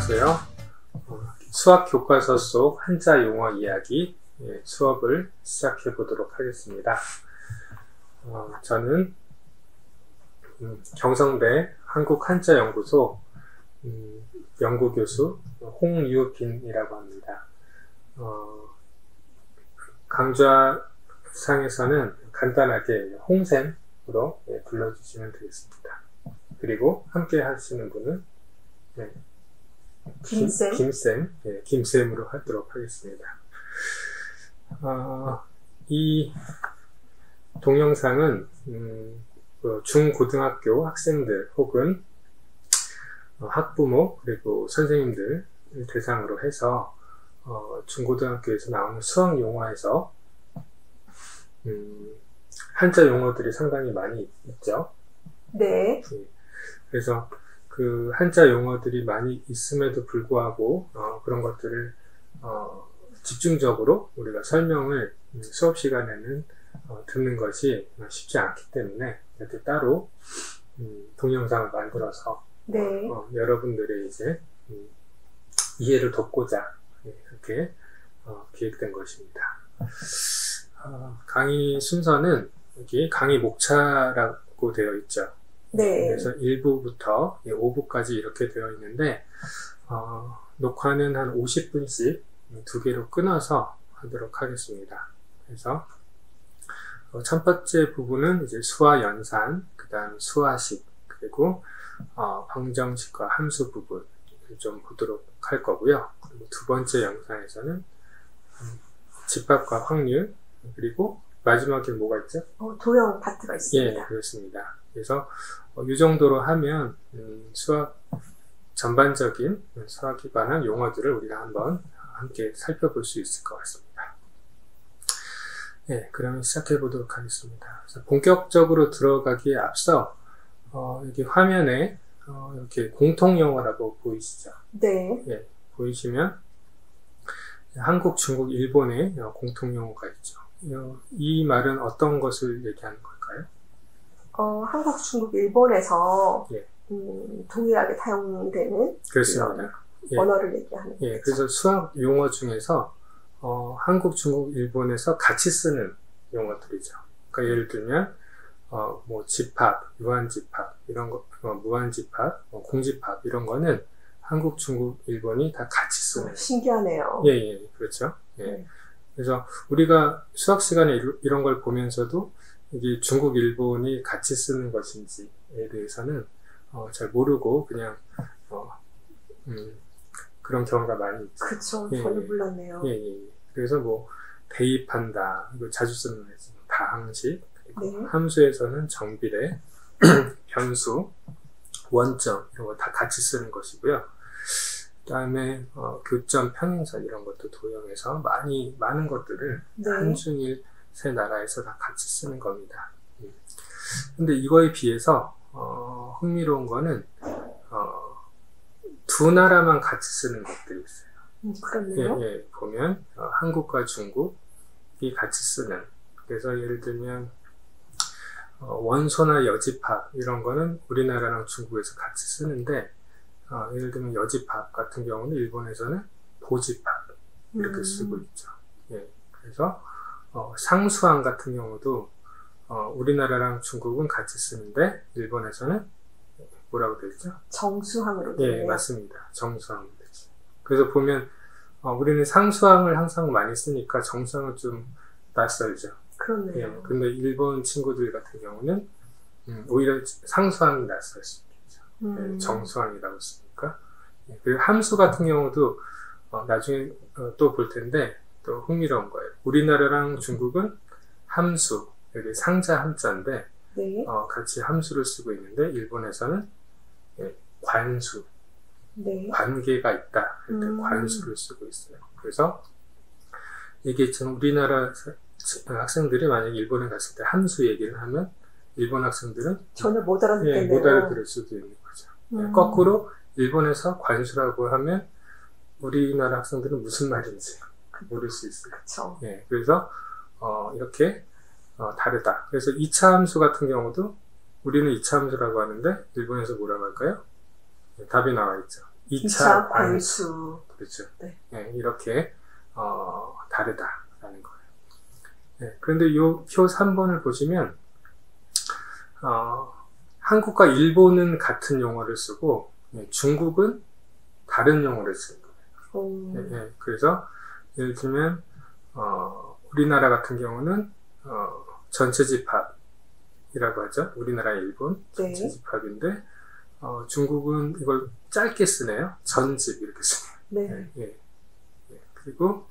안녕하세요. 수학 교과서 속 한자 용어 이야기 수업을 시작해 보도록 하겠습니다. 저는 경성대 한국한자연구소 연구교수 홍유빈이라고 합니다. 강좌상에서는 간단하게 홍쌤으로 불러주시면 되겠습니다. 그리고 함께 하시는 분은 김쌤으로 하도록 하겠습니다. 이 동영상은 중고등학교 학생들 혹은 학부모 그리고 선생님들 대상으로 해서 중고등학교에서 나오는 수학 용어에서 한자 용어들이 상당히 많이 있죠. 네. 그래서 그 한자 용어들이 많이 있음에도 불구하고 그런 것들을 집중적으로 우리가 설명을 수업 시간에는 듣는 것이 쉽지 않기 때문에 이렇게 따로 동영상을 만들어서 네. 여러분들의 이제 이해를 돕고자 이렇게 기획된 것입니다. 강의 순서는 여기 강의 목차라고 되어 있죠. 네. 그래서 1부부터 5부까지 이렇게 되어 있는데 녹화는 한 50분씩 두 개로 끊어서 하도록 하겠습니다. 그래서 첫 번째 부분은 이제 수화 연산, 그 다음 수화식, 그리고 방정식과 함수 부분을 좀 보도록 할 거고요. 그리고 두 번째 영상에서는 집합과 확률, 그리고 마지막에 뭐가 있죠? 도형 파트가 있습니다. 예, 그렇습니다. 그래서 이 정도로 하면 수학 전반적인 수학에 관한 용어들을 우리가 한번 함께 살펴볼 수 있을 것 같습니다. 예, 그러면 시작해 보도록 하겠습니다. 그래서 본격적으로 들어가기에 앞서 여기 화면에 이렇게 공통 용어라고 보이시죠? 네. 예, 보이시면 한국, 중국, 일본의 공통 용어가 있죠. 이 말은 어떤 것을 얘기하는 걸까요? 한국, 중국, 일본에서 예. 동일하게 사용되는 그렇습니다. 예. 언어를 얘기하는 예, 거죠. 그래서 수학 용어 중에서 한국, 중국, 일본에서 같이 쓰는 용어들이죠. 그러니까 예를 들면 뭐 집합, 유한집합 이런 거, 무한집합, 공집합 이런 거는 한국, 중국, 일본이 다 같이 쓰는. 신기하네요. 예, 그렇죠. 예. 그래서 우리가 수학 시간에 이런 걸 보면서도 이게 중국, 일본이 같이 쓰는 것인지에 대해서는 잘 모르고 그냥 그런 경우가 많이 있죠. 그쵸. 예, 전혀 몰랐네요. 예. 그래서 뭐 대입한다, 이거 자주 쓰는 거지. 다항식, 그리고 네. 함수에서는 정비례, 변수, 원점 이런 거 다 같이 쓰는 것이고요. 그 다음에 교점, 평행선 이런 것도 도형에서 많은 것들을 네. 한중일 세 나라에서 다 같이 쓰는 겁니다. 근데 이거에 비해서 흥미로운 거는 두 나라만 같이 쓰는 것들이 있어요. 그렇네요. 예, 보면 한국과 중국이 같이 쓰는. 그래서 예를 들면 원소나 여집합 이런 거는 우리나라랑 중국에서 같이 쓰는데 예를 들면 여집합 같은 경우는 일본에서는 보집합 이렇게 쓰고 있죠. 예, 그래서 상수항 같은 경우도 우리나라랑 중국은 같이 쓰는데 일본에서는 뭐라고 되어 있죠? 정수항으로 예, 되네요. 맞습니다. 정수항으로 되죠. 그래서 보면 우리는 상수항을 항상 많이 쓰니까 정수항은 좀 낯설죠. 그렇네요. 예, 근데 일본 친구들 같은 경우는 오히려 상수항이 낯설 수 있죠. 예, 정수항이라고 쓰니까. 예, 그리고 함수 같은 경우도 나중에 또 볼 텐데 또 흥미로운 거예요. 우리나라랑 중국은 함수, 여기 상자 함자인데 네. 같이 함수를 쓰고 있는데 일본에서는 관수, 네. 관계가 있다 할 때 관수를 쓰고 있어요. 그래서 얘기했지만 우리나라 학생들이 만약에 일본에 갔을 때 함수 얘기를 하면 일본 학생들은 전혀 못 알아듣겠네요. 못 알아들을 수도 있는 거죠. 거꾸로 일본에서 관수라고 하면 우리나라 학생들은 무슨 말인지 모를 수 있어요. 그렇죠. 예, 그래서 이렇게 다르다. 그래서 2차 함수 같은 경우도 우리는 2차 함수라고 하는데 일본에서 뭐라고 할까요? 네, 답이 나와 있죠. 2차 관수. 그렇죠. 네. 예, 이렇게 다르다라는 거예요. 예, 그런데 이 표 3번을 보시면 한국과 일본은 같은 용어를 쓰고 중국은 다른 용어를 쓰는 거예요. 예, 예, 그래서 예를 들면 우리나라 같은 경우는 전체집합이라고 하죠. 우리나라, 일본 전체집합인데 중국은 이걸 짧게 쓰네요. 전집 이렇게 쓰네요. 네. 예, 예, 예. 그리고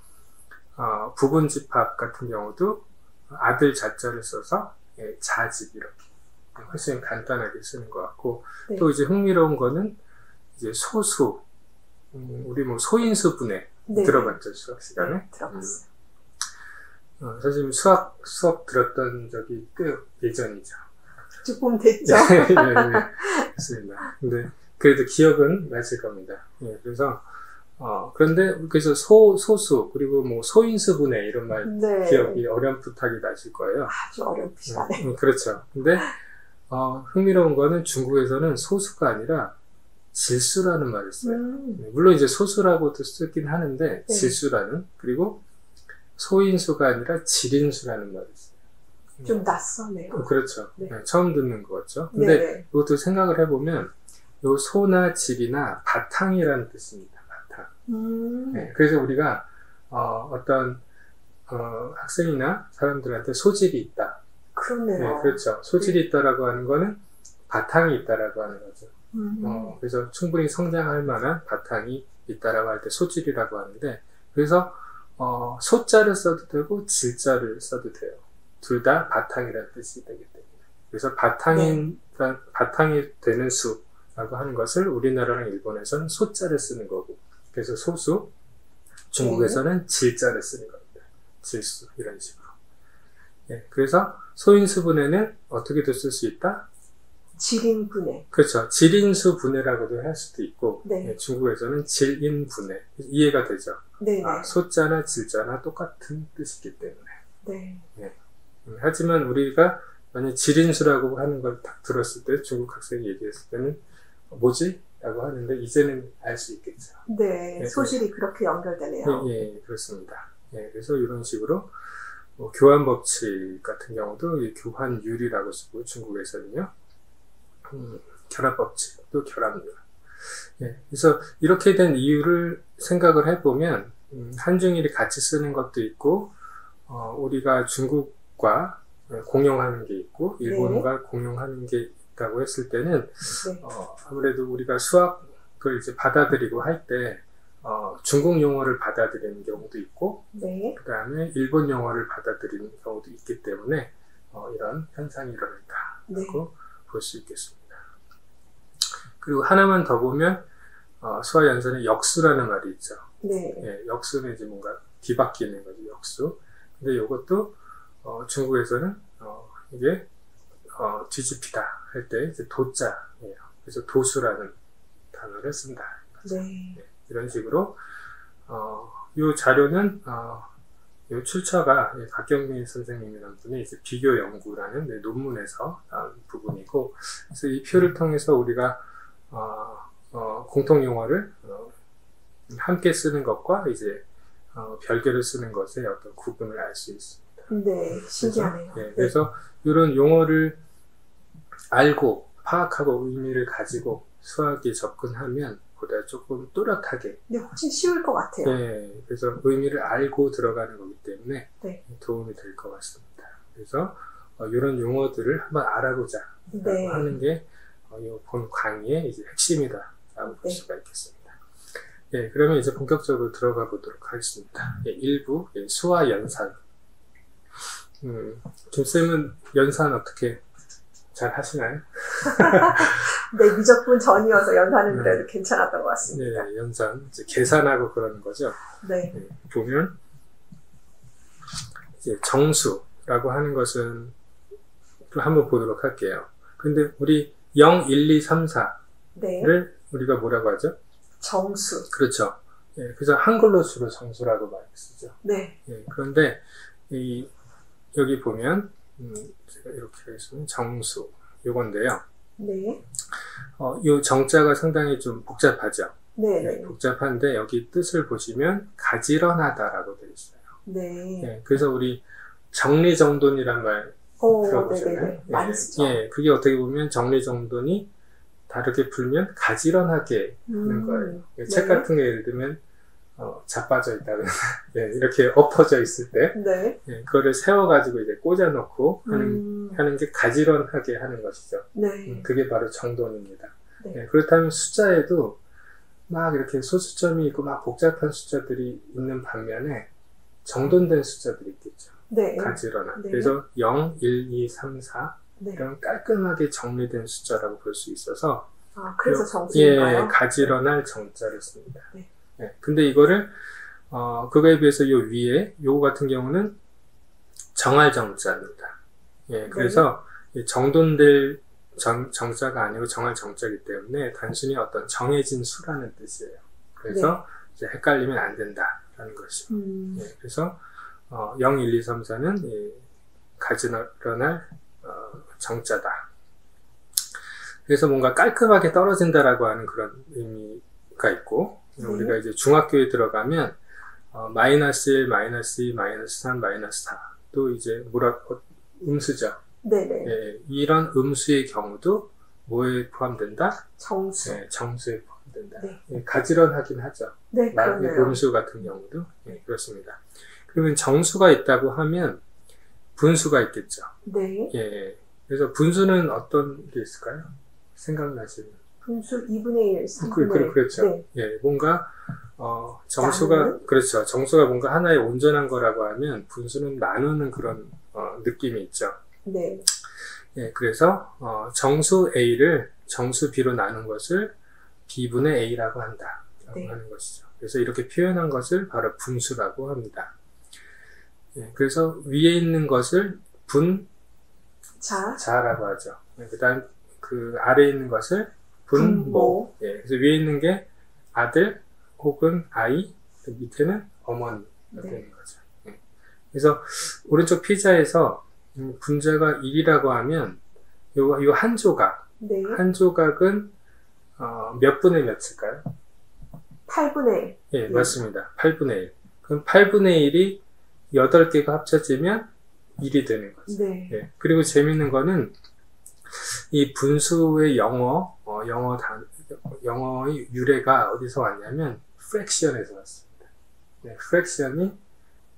부분집합 같은 경우도 아들 자자를 써서 자집 이렇게 훨씬 간단하게 쓰는 것 같고 네. 또 이제 흥미로운 거는 이제 소수 우리 뭐 소인수 분해 네. 들어봤죠 수학 시간에? 네, 들어봤어요. 선생님 수업 들었던 적이 꽤 예전이죠. 조금 됐죠. 네, 맞습니다. 근데 그래도 기억은 나실 겁니다. 예, 그래서 그런데 그래서 소수 그리고 뭐 소인수 분해 이런 말 네. 기억이 어렴풋하게 나실 거예요. 아주 어렵시다네. 그렇죠. 근데 흥미로운 거는 중국에서는 소수가 아니라 질수라는 말을 써요. 물론 이제 소수라고도 쓰긴 하는데 네. 질수라는 그리고 소인수가 아니라 질인수라는 말을 써요. 좀 낯서네요. 그렇죠. 네. 네, 처음 듣는 거죠. 근데 네. 이것도 생각을 해보면 요 소나 질이나 바탕이라는 뜻입니다. 바탕. 네, 그래서 우리가 어떤 학생이나 사람들한테 소질이 있다. 그렇네요. 네, 그렇죠. 소질이 있다라고 하는 거는 바탕이 있다라고 하는 거죠. 그래서 충분히 성장할 만한 바탕이 있다라고 할 때 소질이라고 하는데 그래서 소자를 써도 되고 질자를 써도 돼요. 둘 다 바탕이라는 뜻이 되기 때문에 그래서 바탕이 되는 수라고 하는 것을 우리나라랑 일본에서는 소자를 쓰는 거고 그래서 소수 중국에서는 질자를 쓰는 겁니다. 질수 이런 식으로. 예, 그래서 소인수 분해는 어떻게도 쓸 수 있다? 질인 분해. 그렇죠. 질인수 분해라고도 할 수도 있고 네. 예, 중국에서는 질인 분해 이해가 되죠. 네. 소자나 질자나 똑같은 뜻이기 때문에. 네. 예. 하지만 우리가 만약 질인수라고 하는 걸 딱 들었을 때 중국 학생이 얘기했을 때는 뭐지? 라고 하는데 이제는 알 수 있겠죠. 네. 예, 소질이 그렇게 연결되네요. 예, 그렇습니다. 예, 그래서 이런 식으로 교환 법칙 같은 경우도 교환율이라고 쓰고 중국에서는요. 결합 법칙도 결합률. 예, 그래서 이렇게 된 이유를 생각을 해보면 한중일이 같이 쓰는 것도 있고 우리가 중국과 공용하는 게 있고 일본과 네. 공용하는 게 있다고 했을 때는 네. 아무래도 우리가 수학을 이제 받아들이고 할 때 중국 용어를 받아들이는 경우도 있고 네. 그 다음에 일본 용어를 받아들이는 경우도 있기 때문에 이런 현상이 일어난다고 볼 수 있겠습니다. 그리고 하나만 더 보면 수화 연산에 역수라는 말이 있죠. 네. 예, 역수는 이제 뭔가 뒤바뀌는 거죠, 역수. 근데 이것도 중국에서는 이게 뒤집히다 할 때 이제 도자예요. 그래서 도수라는 단어를 쓴다. 네. 네, 이런 식으로 이 자료는 이 출처가 박경민 선생님이라는 분이 이제 비교 연구라는 논문에서 나온 부분이고, 그래서 이 표를 통해서 우리가 공통 용어를 함께 쓰는 것과 이제 별개로 쓰는 것의 어떤 구분을 알 수 있습니다. 네, 신기하네요. 네, 그래서 이런 용어를 알고 파악하고 의미를 가지고 수학에 접근하면 보다 조금 또렷하게. 네, 훨씬 쉬울 것 같아요. 네, 그래서 의미를 알고 들어가는 거기 때문에 네. 도움이 될 것 같습니다. 그래서 이런 용어들을 한번 알아보자 네. 하는 게 본 강의의 이제 핵심이다라고 볼 수가 있겠습니다. 예, 그러면 이제 본격적으로 들어가 보도록 하겠습니다. 예, 1부 수화 연산. 김쌤은 연산 어떻게 잘 하시나요? 네, 미적분 전이어서 연산은 그래도 괜찮았던 것 같습니다. 네, 연산 이제 계산하고 그러는 거죠. 네. 보면 이제 정수라고 하는 것은 한번 보도록 할게요. 근데 우리 0, 1, 2, 3, 4를 네. 우리가 뭐라고 하죠? 정수. 그렇죠. 예, 그래서 한글로 주로 정수라고 많이 쓰죠. 네. 예, 그런데 여기 보면 제가 이렇게 하겠습니다. 정수 요건데요. 네. 요 정자가 상당히 좀 복잡하죠. 네네. 복잡한데 여기 뜻을 보시면 가지런하다라고 되어 있어요. 네. 그래서 우리 정리정돈이란 말 들어보셨나요? 네네네. 많이 쓰죠. 그게 어떻게 보면 정리정돈이 다르게 풀면 가지런하게 하는 거예요. 책 같은 게 예를 들면 자빠져 있다거나 이렇게 엎어져 있을 때 네. 그거를 세워가지고 이제 꽂아놓고 하는 게 가지런하게 하는 것이죠. 네. 그게 바로 정돈입니다. 네. 그렇다면 숫자에도 막 이렇게 소수점이 있고 막 복잡한 숫자들이 있는 반면에 정돈된 숫자들이 있겠죠. 네. 가지런한. 네. 그래서 0, 1, 2, 3, 4 네. 이런 깔끔하게 정리된 숫자라고 볼 수 있어서 그래서 정수인가요? 가지런할 정자를 씁니다. 네. 근데 이거를 그거에 비해서 요 위에 요거 같은 경우는 정할 정자입니다. 그래서 정돈될 정자가 아니고 정할 정자이기 때문에 단순히 어떤 정해진 수라는 뜻이에요. 그래서 이제 헷갈리면 안 된다라는 것이죠. 그래서 0, 1, 2, 3, 4는 가지런할 정자다. 그래서 뭔가 깔끔하게 떨어진다라고 하는 그런 의미가 있고 우리가 이제 중학교에 들어가면 마이너스 1, 마이너스 2, 마이너스 3, 마이너스 4 또 이제 음수죠. 네네. 이런 음수의 경우도 뭐에 포함된다? 정수. 정수에 포함된다. 네. 가지런하긴 하죠. 네, 그러네요. 음수 같은 경우도 그렇습니다. 그러면 정수가 있다고 하면 분수가 있겠죠. 네. 그래서 분수는 어떤 게 있을까요? 생각나시는. 분수 2분의 1, 3분의 1. 그렇죠. 뭔가 정수가 그렇죠. 정수가 뭔가 하나의 온전한 거라고 하면 분수는 나누는 그런 느낌이 있죠. 네. 그래서 정수 A를 정수 B로 나눈 것을 B분의 A라고 한다라고 하는 것이죠. 그래서 이렇게 표현한 것을 바로 분수라고 합니다. 그래서 위에 있는 것을 분자라고 하죠. 그다음 그 아래에 있는 것을 분모. 그래서 위에 있는 게 아들 혹은 아이, 밑에는 어머니가 되는 거죠. 그래서 오른쪽 피자에서 분자가 1이라고 하면 요 한 조각, 한 조각은 몇 분의 몇일까요? 8분의 1. 맞습니다. 8분의 1. 그럼 8분의 1이 8개가 합쳐지면 1이 되는 거죠. 그리고 재밌는 거는 이 분수의 영어의 유래가 어디서 왔냐면 fraction에서 왔습니다. fraction이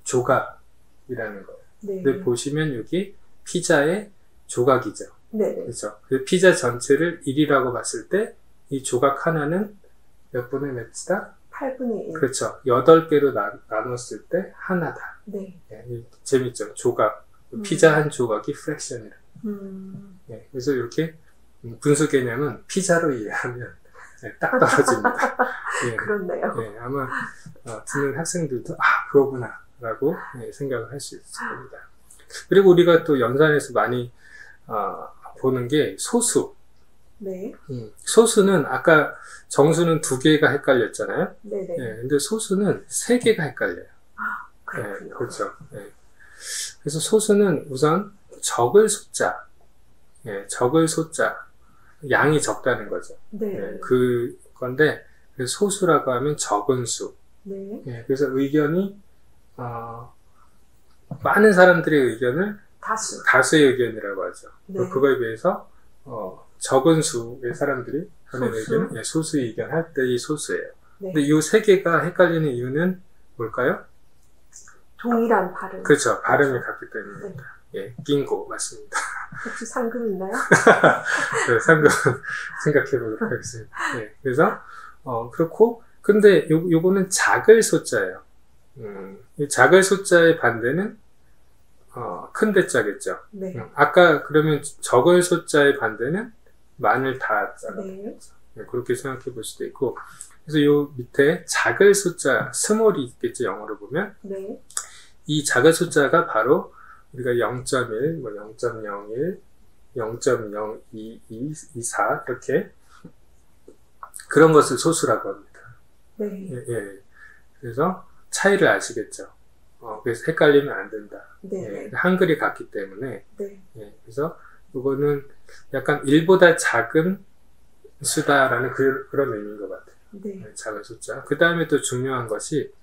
조각이라는 거예요. 근데 보시면 여기 피자의 조각이죠. 그렇죠. 그 피자 전체를 1이라고 봤을 때 이 조각 하나는 몇 분의 몇이다? 8분의 1. 그렇죠. 8개로 나눴을 때 하나다. 재밌죠. 조각. 피자 한 조각이 fraction이라. 그래서 이렇게 분수 개념은 피자로 이해하면 딱 떨어집니다. 그렇네요. 아마 듣는 학생들도 그거구나 라고 생각을 할 수 있을 겁니다. 그리고 우리가 또 연산에서 많이 보는 게 소수. 소수는 아까 정수는 2개가 헷갈렸잖아요. 근데 소수는 3개가 헷갈려요. 그렇죠. 그래서 소수는 우선 적을 숫자, 적을 숫자, 양이 적다는 거죠. 그 건데 소수라고 하면 적은 수. 그래서 의견이 많은 사람들의 의견을 다수의 의견이라고 하죠. 그거에 비해서 적은 수의 사람들이 하는 의견은 소수의 의견 할 때의 소수예요. 근데 이 3개가 헷갈리는 이유는 뭘까요? 동일한 발음. 그렇죠. 발음이 같기 때문입니다. 빙고 맞습니다. 혹시 상금 있나요? 상금 생각해 보도록 하겠습니다. 그래서 그렇고 근데 요거는 작을 소자예요. 이 작을 소자의 반대는 큰 대자겠죠. 아까 그러면 적을 소자의 반대는 많을 다자가 되겠죠. 그렇게 생각해 볼 수도 있고 그래서 요 밑에 작을 소자 스몰이 있겠죠. 영어로 보면 이 작을 소자가 바로 우리가 0.1, 0.01, 0.0224 이렇게 그런 것을 소수라고 합니다. 그래서 차이를 아시겠죠. 그래서 헷갈리면 안 된다. 한글이 같기 때문에 그래서 이거는 약간 1보다 작은 수다라는 그런 의미인 것 같아요. 네. 작은 소자. 그 다음에 또 중요한 것이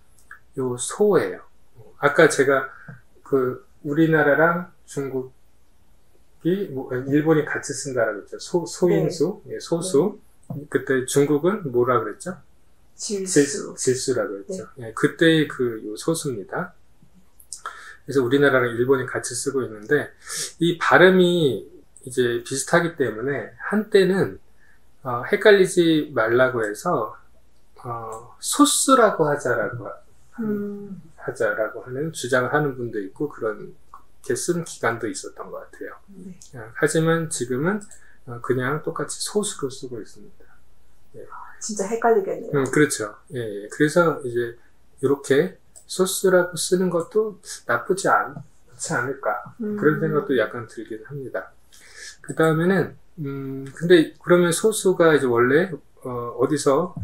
요 소예요. 아까 제가 그 우리나라랑 중국이 일본이 같이 쓴다라고 했죠. 소인수, 네. 소수. 네. 그때 중국은 뭐라 그랬죠? 질수라고 했죠. 네. 네. 그때의 요 소수입니다. 그래서 우리나라랑 일본이 같이 쓰고 있는데 이 발음이 이제 비슷하기 때문에 한때는 헷갈리지 말라고 해서 소스라고 하자라고 하는 주장을 하는 분도 있고 그렇게 쓴 기간도 있었던 것 같아요. 네. 하지만 지금은 그냥 똑같이 소수로 쓰고 있습니다. 예. 진짜 헷갈리겠네요. 그렇죠. 예. 그래서 이제 이렇게 소스라고 쓰는 것도 나쁘지 않지 않을까 그런 생각도 약간 들긴 합니다. 그 다음에는 근데 그러면 소수가 이제 원래 어디서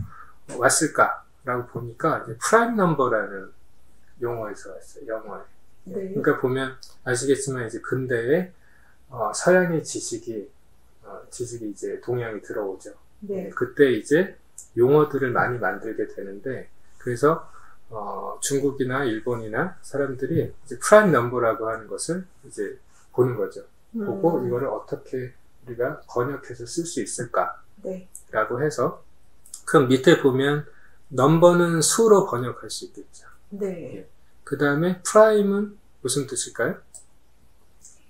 왔을까라고 보니까 이제 프라임 넘버라는 용어에서 왔어요. 영어에. 네. 그러니까 보면 아시겠지만 이제 근대에 서양의 지식이 이제 동양에 들어오죠. 네. 그때 이제 용어들을 많이 만들게 되는데 그래서 중국이나 일본이나 사람들이 이제 프라임 넘버라고 하는 것을 이제 보는 거죠. 보고 이거를 어떻게 우리가 번역해서 쓸 수 있을까? 네. 라고 해서 그럼 밑에 보면 넘버는 수로 번역할 수 있겠죠. 네. 예. 그 다음에 프라임은 무슨 뜻일까요?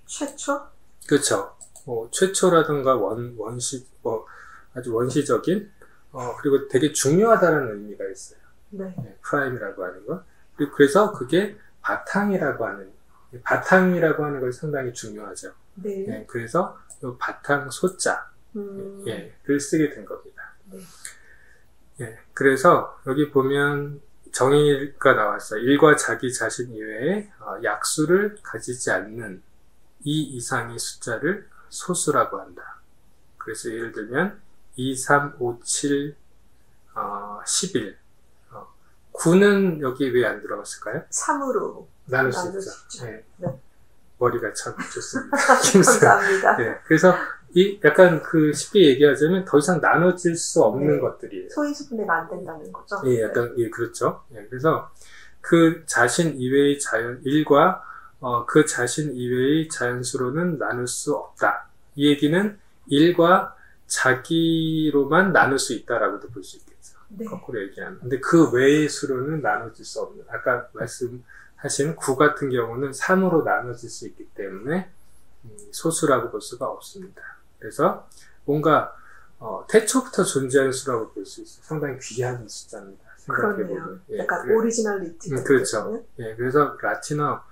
최초? 그렇죠. 최초라든가 아주 원시적인 그리고 되게 중요하다는 의미가 있어요. 네. 네, 프라임이라고 하는 거. 그래서 그게 바탕이라고 하는 걸 상당히 중요하죠. 네. 네, 그래서 이 바탕 소자 를 쓰게 된 겁니다. 네. 예, 그래서 여기 보면 정의가 나왔어요. 일과 자기 자신 이외에 약수를 가지지 않는 2 이상의 숫자를 소수라고 한다. 그래서 예를 들면 2, 3, 5, 7, 11 9는 여기 왜 안 들어갔을까요? 3으로 나눌 수 있죠. 네. 네. 머리가 참 좋습니다. 감사합니다. 네. 그래서 약간 쉽게 얘기하자면 더 이상 나눠질 수 없는 네. 것들이에요. 소인수분해가 안 된다는 거죠? 예, 약간, 예, 그렇죠. 예, 그래서 그 자신 이외의 일과 그 자신 이외의 자연수로는 나눌 수 없다. 이 얘기는 일과 자기로만 나눌 수 있다라고도 볼 수 있겠죠. 네. 거꾸로 얘기하면. 근데 그 외의 수로는 나눠질 수 없는. 아까 말씀하신 9 같은 경우는 3으로 나눠질 수 있기 때문에 소수라고 볼 수가 없습니다. 그래서 뭔가 태초부터 존재하는 수라고 볼 수 있어요. 상당히 귀한 숫자입니다. 그러네요. 예, 약간 오리지널리티. 그렇죠. 예, 그래서 라틴어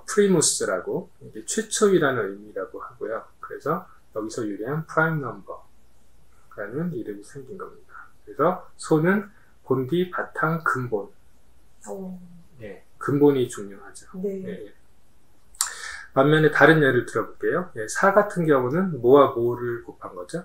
프리무스라고 이게 최초이라는 의미라고 하고요. 그래서 여기서 유래한 프라임 넘버라는 이름이 생긴 겁니다. 그래서 소는 본디, 바탕, 근본. 예, 근본이 중요하죠. 네. 예. 반면에 다른 예를 들어볼게요. 예, 4 같은 경우는 뭐와 뭐를 곱한 거죠?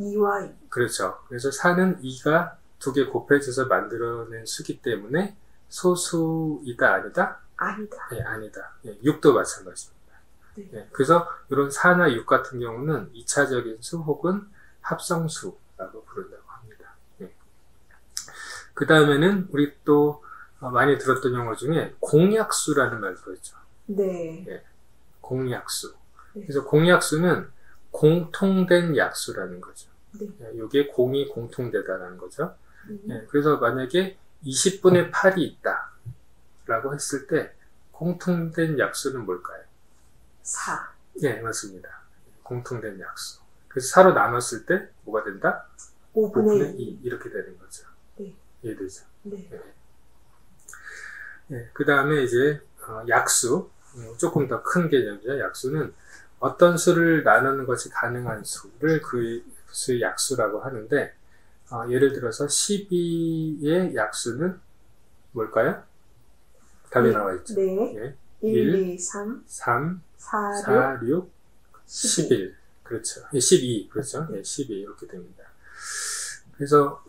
2와 2. 그렇죠. 그래서 4는 2가 2개 곱해져서 만들어낸 수기 때문에 소수이다, 아니다? 아니다. 예, 아니다. 예, 6도 마찬가지입니다. 네. 예, 그래서 이런 4나 6 같은 경우는 2차적인 수 혹은 합성수라고 부른다고 합니다. 예. 그 다음에는 우리 또 많이 들었던 용어 중에 공약수라는 말도 있죠. 네. 예, 공약수. 네. 그래서 공약수는 공통된 약수라는 거죠. 네. 이게 공이 공통되다라는 거죠. 예, 그래서 만약에 20분의 8이 있다 라고 했을 때 공통된 약수는 뭘까요? 4. 예, 맞습니다. 공통된 약수. 그래서 4로 나눴을 때 뭐가 된다? 5분의 2 이렇게 되는 거죠. 네. 이해되죠? 네. 예. 예, 그 다음에 이제 약수, 조금 더 큰 개념이죠. 약수는 어떤 수를 나누는 것이 가능한 수를 그 수의 약수라고 하는데 예를 들어서 12의 약수는 뭘까요? 답이 나와 있죠. 네. 예. 1, 2, 3, 3, 4, 4, 6, 11. 그렇죠. 12. 그렇죠. 예, 12 이렇게 됩니다. 그래서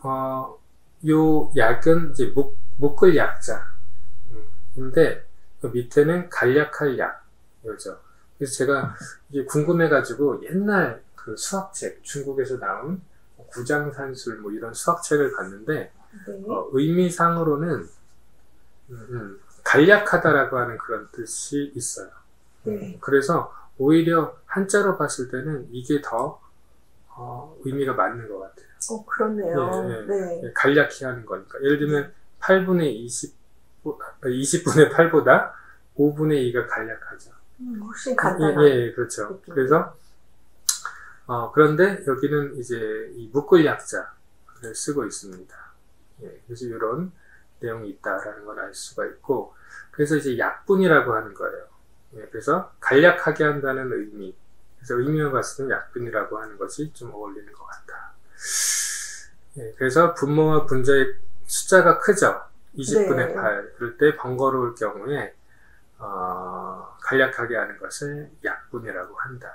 요 약은 이제 묶을 약자인데 그 밑에는 간략할 약이죠. 그래서 제가 이게 궁금해가지고 옛날 그 수학책 중국에서 나온 구장산술 뭐 이런 수학책을 봤는데 네. 의미상으로는 간략하다라고 하는 그런 뜻이 있어요. 네. 그래서 오히려 한자로 봤을 때는 이게 더 의미가 맞는 것 같아요. 그렇네요. 네. 간략히 하는 거니까. 예를 들면 8분의 20분의 8보다 5분의 2가 간략하죠. 훨씬 간단한. 예, 그렇죠. 그래서 그런데 여기는 이제 이 묶을 약자를 쓰고 있습니다. 예, 그래서 이런 내용이 있다라는 걸 알 수가 있고, 그래서 이제 약분이라고 하는 거예요. 예, 그래서 간략하게 한다는 의미. 그래서 의미만 봤을 때 약분이라고 하는 것이 좀 어울리는 것 같다. 예, 그래서 분모와 분자의 숫자가 크죠. 20분의 8. 그럴 때 번거로울 경우에 간략하게 하는 것을 약분이라고 한다.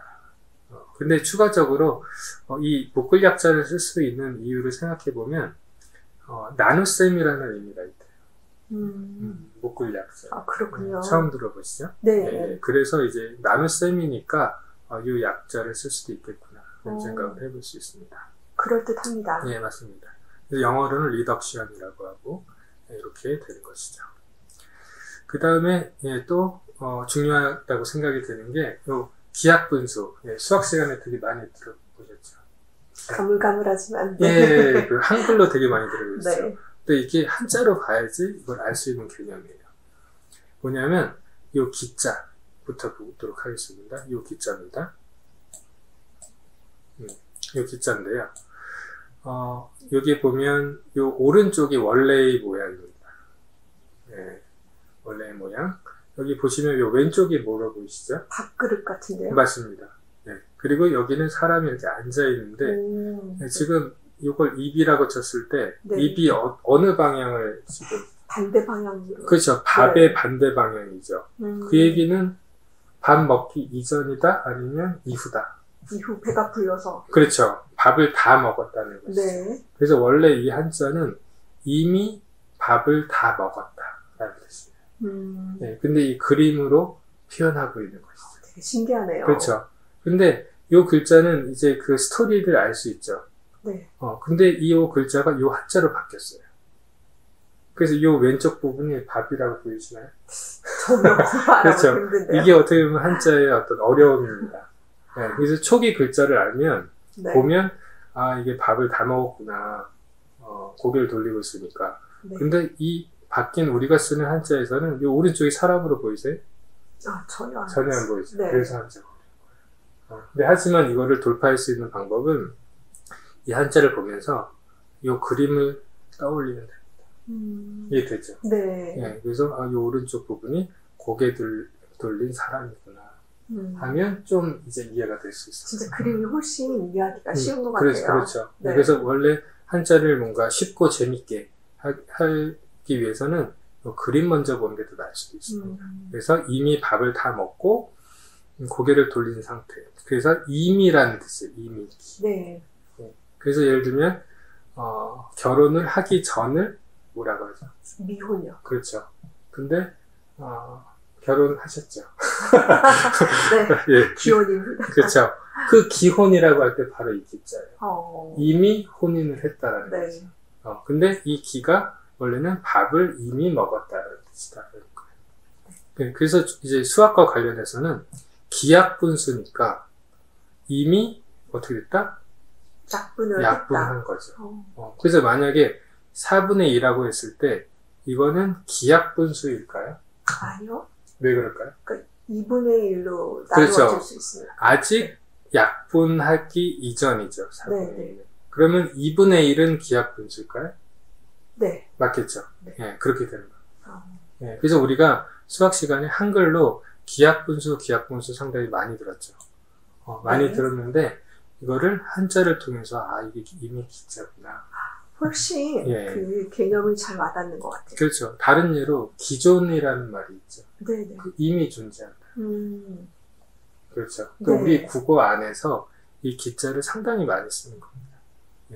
근데 추가적으로 이 묶을 약자를 쓸 수 있는 이유를 생각해 보면 나눗셈이라는 의미가 있대요. 묶을 약자. 그렇군요. 처음 들어보시죠? 네. 네. 그래서 이제 나눗셈이니까 이 약자를 쓸 수도 있겠구나 그런 생각을 해볼 수 있습니다. 그럴듯합니다. 네, 맞습니다. 그래서 영어로는 리덕션이라고 하고 이렇게 되는 것이죠. 그 다음에 또 중요하다고 생각이 드는 게 기하분수. 수학 시간에 되게 많이 들어보셨죠? 가물가물하지만. 예, 그 한글로 되게 많이 들어보셨어요. 네. 근데 이게 한자로 봐야지 이걸 알 수 있는 개념이에요. 뭐냐면 요 기자부터 보도록 하겠습니다. 요 기자입니다. 요 기자인데요. 여기 보면 요 오른쪽이 원래의 모양입니다. 네, 원래의 모양. 여기 보시면 요 왼쪽이 뭐로 보이시죠? 밥그릇 같은데요? 맞습니다. 네. 그리고 여기는 사람이 이렇게 앉아 있는데 네, 지금 이걸 입이라고 쳤을 때 입이 어느 방향을 지금 반대 방향으로. 그렇죠. 밥의 반대 방향이죠. 그 얘기는 밥 먹기 이전이다 아니면 이후다. 이후 배가 불러서. 그렇죠. 밥을 다 먹었다는 것이죠. 네. 그래서 원래 이 한자는 이미 밥을 다 먹었다라는 뜻이에요. 네, 근데 이 그림으로 표현하고 있는 것이죠. 되게 신기하네요. 그렇죠. 근데 이 글자는 이제 그 스토리를 알 수 있죠. 네. 근데 이 글자가 이 한자로 바뀌었어요. 그래서 이 왼쪽 부분이 밥이라고 보이시나요? 전혀 구분하기 그렇죠. 힘든데요. 이게 어떻게 보면 한자의 어떤 어려움입니다. 네, 그래서 초기 글자를 알면 보면 이게 밥을 다 먹었구나. 고개를 돌리고 있으니까. 네. 근데 이 바뀐 우리가 쓰는 한자에서는 이 오른쪽이 사람으로 보이세요? 전혀 안 보이죠. 네. 그래서 한자가 어려워요. 근데 하지만 이거를 돌파할 수 있는 방법은 이 한자를 보면서 이 그림을 떠올리면 됩니다. 이해되죠? 네. 네. 그래서 이 오른쪽 부분이 고개 돌린 사람이구나 하면 좀 이제 이해가 될 수 있어요. 진짜 그림이 훨씬 이해하기가 쉬운 것 같아요. 그렇죠. 네. 그래서 원래 한자를 뭔가 쉽고 재밌게 하기 위해서는 그림 먼저 보는 게 더 나을 수도 있습니다. 그래서 이미 밥을 다 먹고 고개를 돌린 상태. 그래서 이미라는 뜻이에요. 이미. 네. 그래서 예를 들면 결혼을 하기 전을 뭐라고 하죠? 미혼이요. 그렇죠. 근데 결혼하셨죠. 네. 예. 기혼입니다. 그렇죠. 그 기혼이라고 할 때 바로 이 기자예요. 이미 혼인을 했다라는 거죠. 근데 이 기가 원래는 밥을 이미 먹었다는 뜻이다. 네. 그래서 이제 수학과 관련해서는 기약분수니까 이미 어떻게 됐다? 약분한 거죠. 그래서 만약에 4분의 2라고 했을 때 이거는 기약분수일까요? 아니요. 왜 그럴까요? 그러니까 2분의 1로 그렇죠. 나누어질 수 있습니다. 아직 약분하기 이전이죠. 4분의 네. 1은. 그러면 2분의 1은 기약분수일까요? 네. 맞겠죠. 네. 네, 그렇게 되는 거예요. 네, 그래서 우리가 수학 시간에 한글로 기약분수 상당히 많이 들었죠. 많이 들었는데 이거를 한자를 통해서 이게 이미 기자구나. 훨씬 그 개념이 잘 와닿는 것 같아요. 그렇죠. 다른 예로 기존이라는 말이 있죠. 네네. 이미 존재한다. 그렇죠. 네. 우리 국어 안에서 이 기자를 상당히 많이 쓰는 겁니다.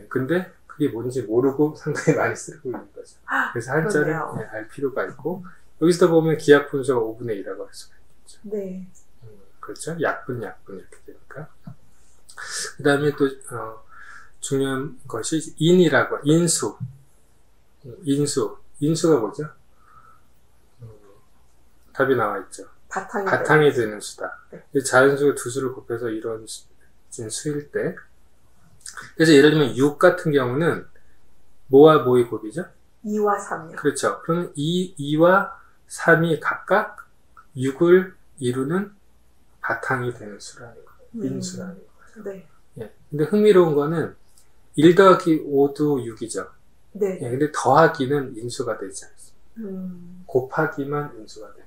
근데 그게 뭔지 모르고 상당히 많이 쓰고 있는 거죠. 그래서 한자를 알 필요가 있고 여기서 보면 기약분수가 5분의 2라고 할 수가 있겠죠. 네. 그렇죠. 약분 이렇게 되니까. 그 다음에 또 중요한 것이 인이라고, 인수가 뭐죠? 답이 나와 있죠. 바탕이 되는 수다. 네. 자연수가 두 수를 곱해서 이루어진 수일 때. 그래서 예를 들면 6 같은 경우는 뭐와 뭐의 곱이죠? 2와 3이요. 그렇죠. 그러면 2와 3이 각각 6을 이루는 바탕이 되는 수라는 거예요. 인수라는 거예요. 네. 예. 근데 흥미로운 거는 1 더하기 5도 6이죠. 네. 예. 근데 더하기는 인수가 되지 않습니다. 곱하기만 인수가 됩니다.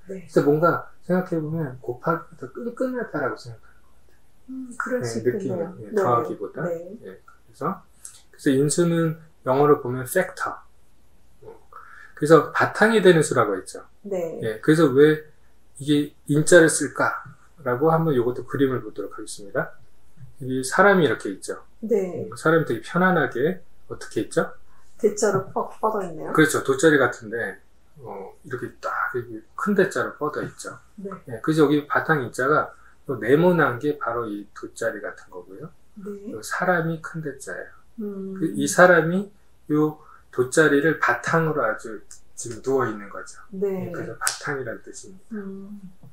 네. 그래서 뭔가 생각해보면 곱하기가 더 끈끈하다라고 생각하는 것 같아요. 그럴 수 있겠네요. 느낌이, 더하기보다. 네. 예. 그래서 인수는 영어로 보면 factor. 그래서 바탕이 되는 수라고 했죠. 네. 예. 그래서 왜 이게 인자를 쓸까라고 한번 이것도 그림을 보도록 하겠습니다. 이 사람이 이렇게 있죠. 네. 사람이 되게 편안하게 어떻게 있죠? 대자로 뻗어 있네요. 그렇죠. 돗자리 같은데 이렇게 딱 큰 대자로 뻗어 있죠. 네. 예, 그래서 여기 바탕 인자가 네모난 게 바로 이 돗자리 같은 거고요. 네. 사람이 큰 대자예요. 이 이 사람이 요 돗자리를 바탕으로 아주 지금 누워 있는 거죠. 네. 그래서 바탕이라는 뜻입니다.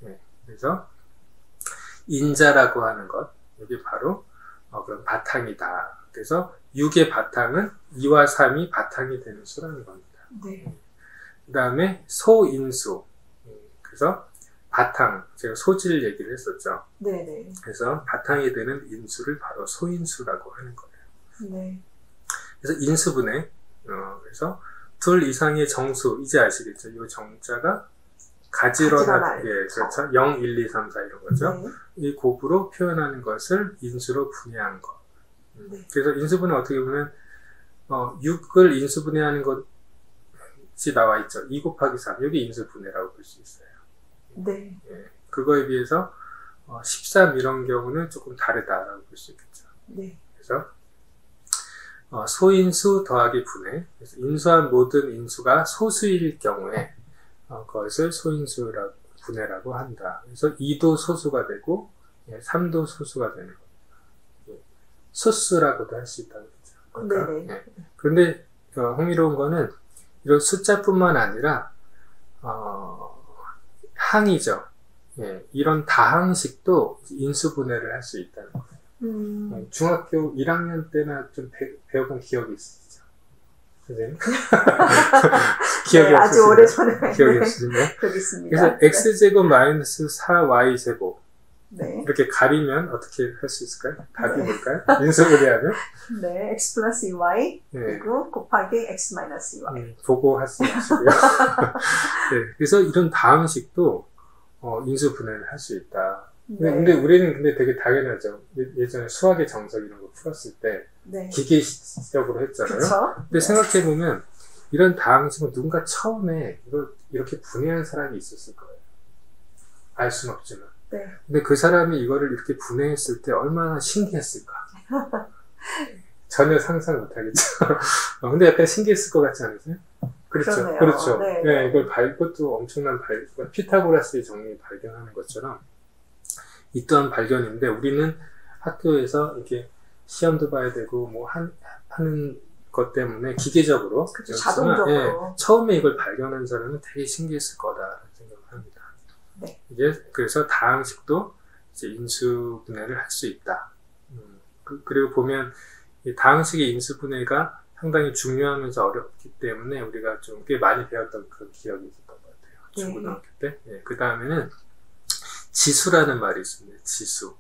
예, 그래서 인자라고 하는 것, 이게 바로 그런 바탕이다. 그래서 6의 바탕은 2와 3이 바탕이 되는 수라는 겁니다. 네. 그 다음에 소인수. 그래서 바탕, 제가 소질 얘기를 했었죠. 네네. 그래서 바탕이 되는 인수를 바로 소인수라고 하는 거예요. 네. 그래서 인수분해. 그래서 둘 이상의 정수, 이제 아시겠죠? 이 정자가 가지런하게, 예, 그렇죠. 0, 1, 2, 3, 4 이런 거죠. 네. 이 곱으로 표현하는 것을 인수로 분해한 것. 네. 그래서 인수분해 어떻게 보면 6을 인수분해하는 것이 나와 있죠. 2 곱하기 3. 여기 인수분해라고 볼 수 있어요. 네. 예, 그거에 비해서 13 이런 경우는 조금 다르다라고 볼 수 있겠죠. 네. 그래서 소인수 더하기 분해. 그래서 인수한 모든 인수가 소수일 경우에 그것을 소인수라고 분해라고 한다. 그래서 2도 소수가 되고 3도 소수가 되는 겁니다. 예, 수수라고도 할 수 있다고 그러죠. 그러니까, 네네. 예. 그런데 흥미로운 거는 이런 숫자뿐만 아니라 항이죠. 예, 이런 다항식도 인수분해를 할 수 있다는 거예요. 중학교 1학년 때나 좀 배워본 기억이 있으시죠? 선생님? 기억이 네, 아주 오래전에. 기억이 있으신가요? 그렇 있습니다. 그래서 x제곱 마이너스 4y제곱 네. 이렇게 가리면 어떻게 할 수 있을까요? 답이 뭘까요? 인수분해하면? 네, x 플러스 2y 네. 그리고 곱하기 x 마이너스 2y. 보고 하시고요. 네, 그래서 이런 다항식도 인수분해를 할 수 있다. 네. 근데 우리는 되게 당연하죠. 예전에 수학의 정석 이런 거 풀었을 때 네. 기계적으로 했잖아요. 그쵸? 근데 생각해보면 이런 다항식은 누군가 처음에 이걸 이렇게 분해한 사람이 있었을 거예요. 알 수는 없지만. 네. 근데 그 사람이 이거를 이렇게 분해했을 때 얼마나 신기했을까. 전혀 상상 못하겠죠. 근데 약간 신기했을 것 같지 않으세요? 그렇죠. 그러네요. 그렇죠. 네. 네, 이것도 엄청난 피타고라스의 정리 발견하는 것처럼 있던 발견인데 우리는 학교에서 이렇게 시험도 봐야 되고 뭐 하는 것 때문에 기계적으로 그렇죠. 자동적으로. 예, 처음에 이걸 발견한 사람은 되게 신기했을 거다라는 생각을 합니다. 네. 이제 그래서 다항식도 이제 인수분해를 할 수 있다. 그리고 보면 이 다항식의 인수분해가 상당히 중요하면서 어렵기 때문에 우리가 좀 꽤 많이 배웠던 그런 기억이 있었던 것 같아요. 중고등학교 때. 예, 그 다음에는 지수라는 말이 있습니다. 지수.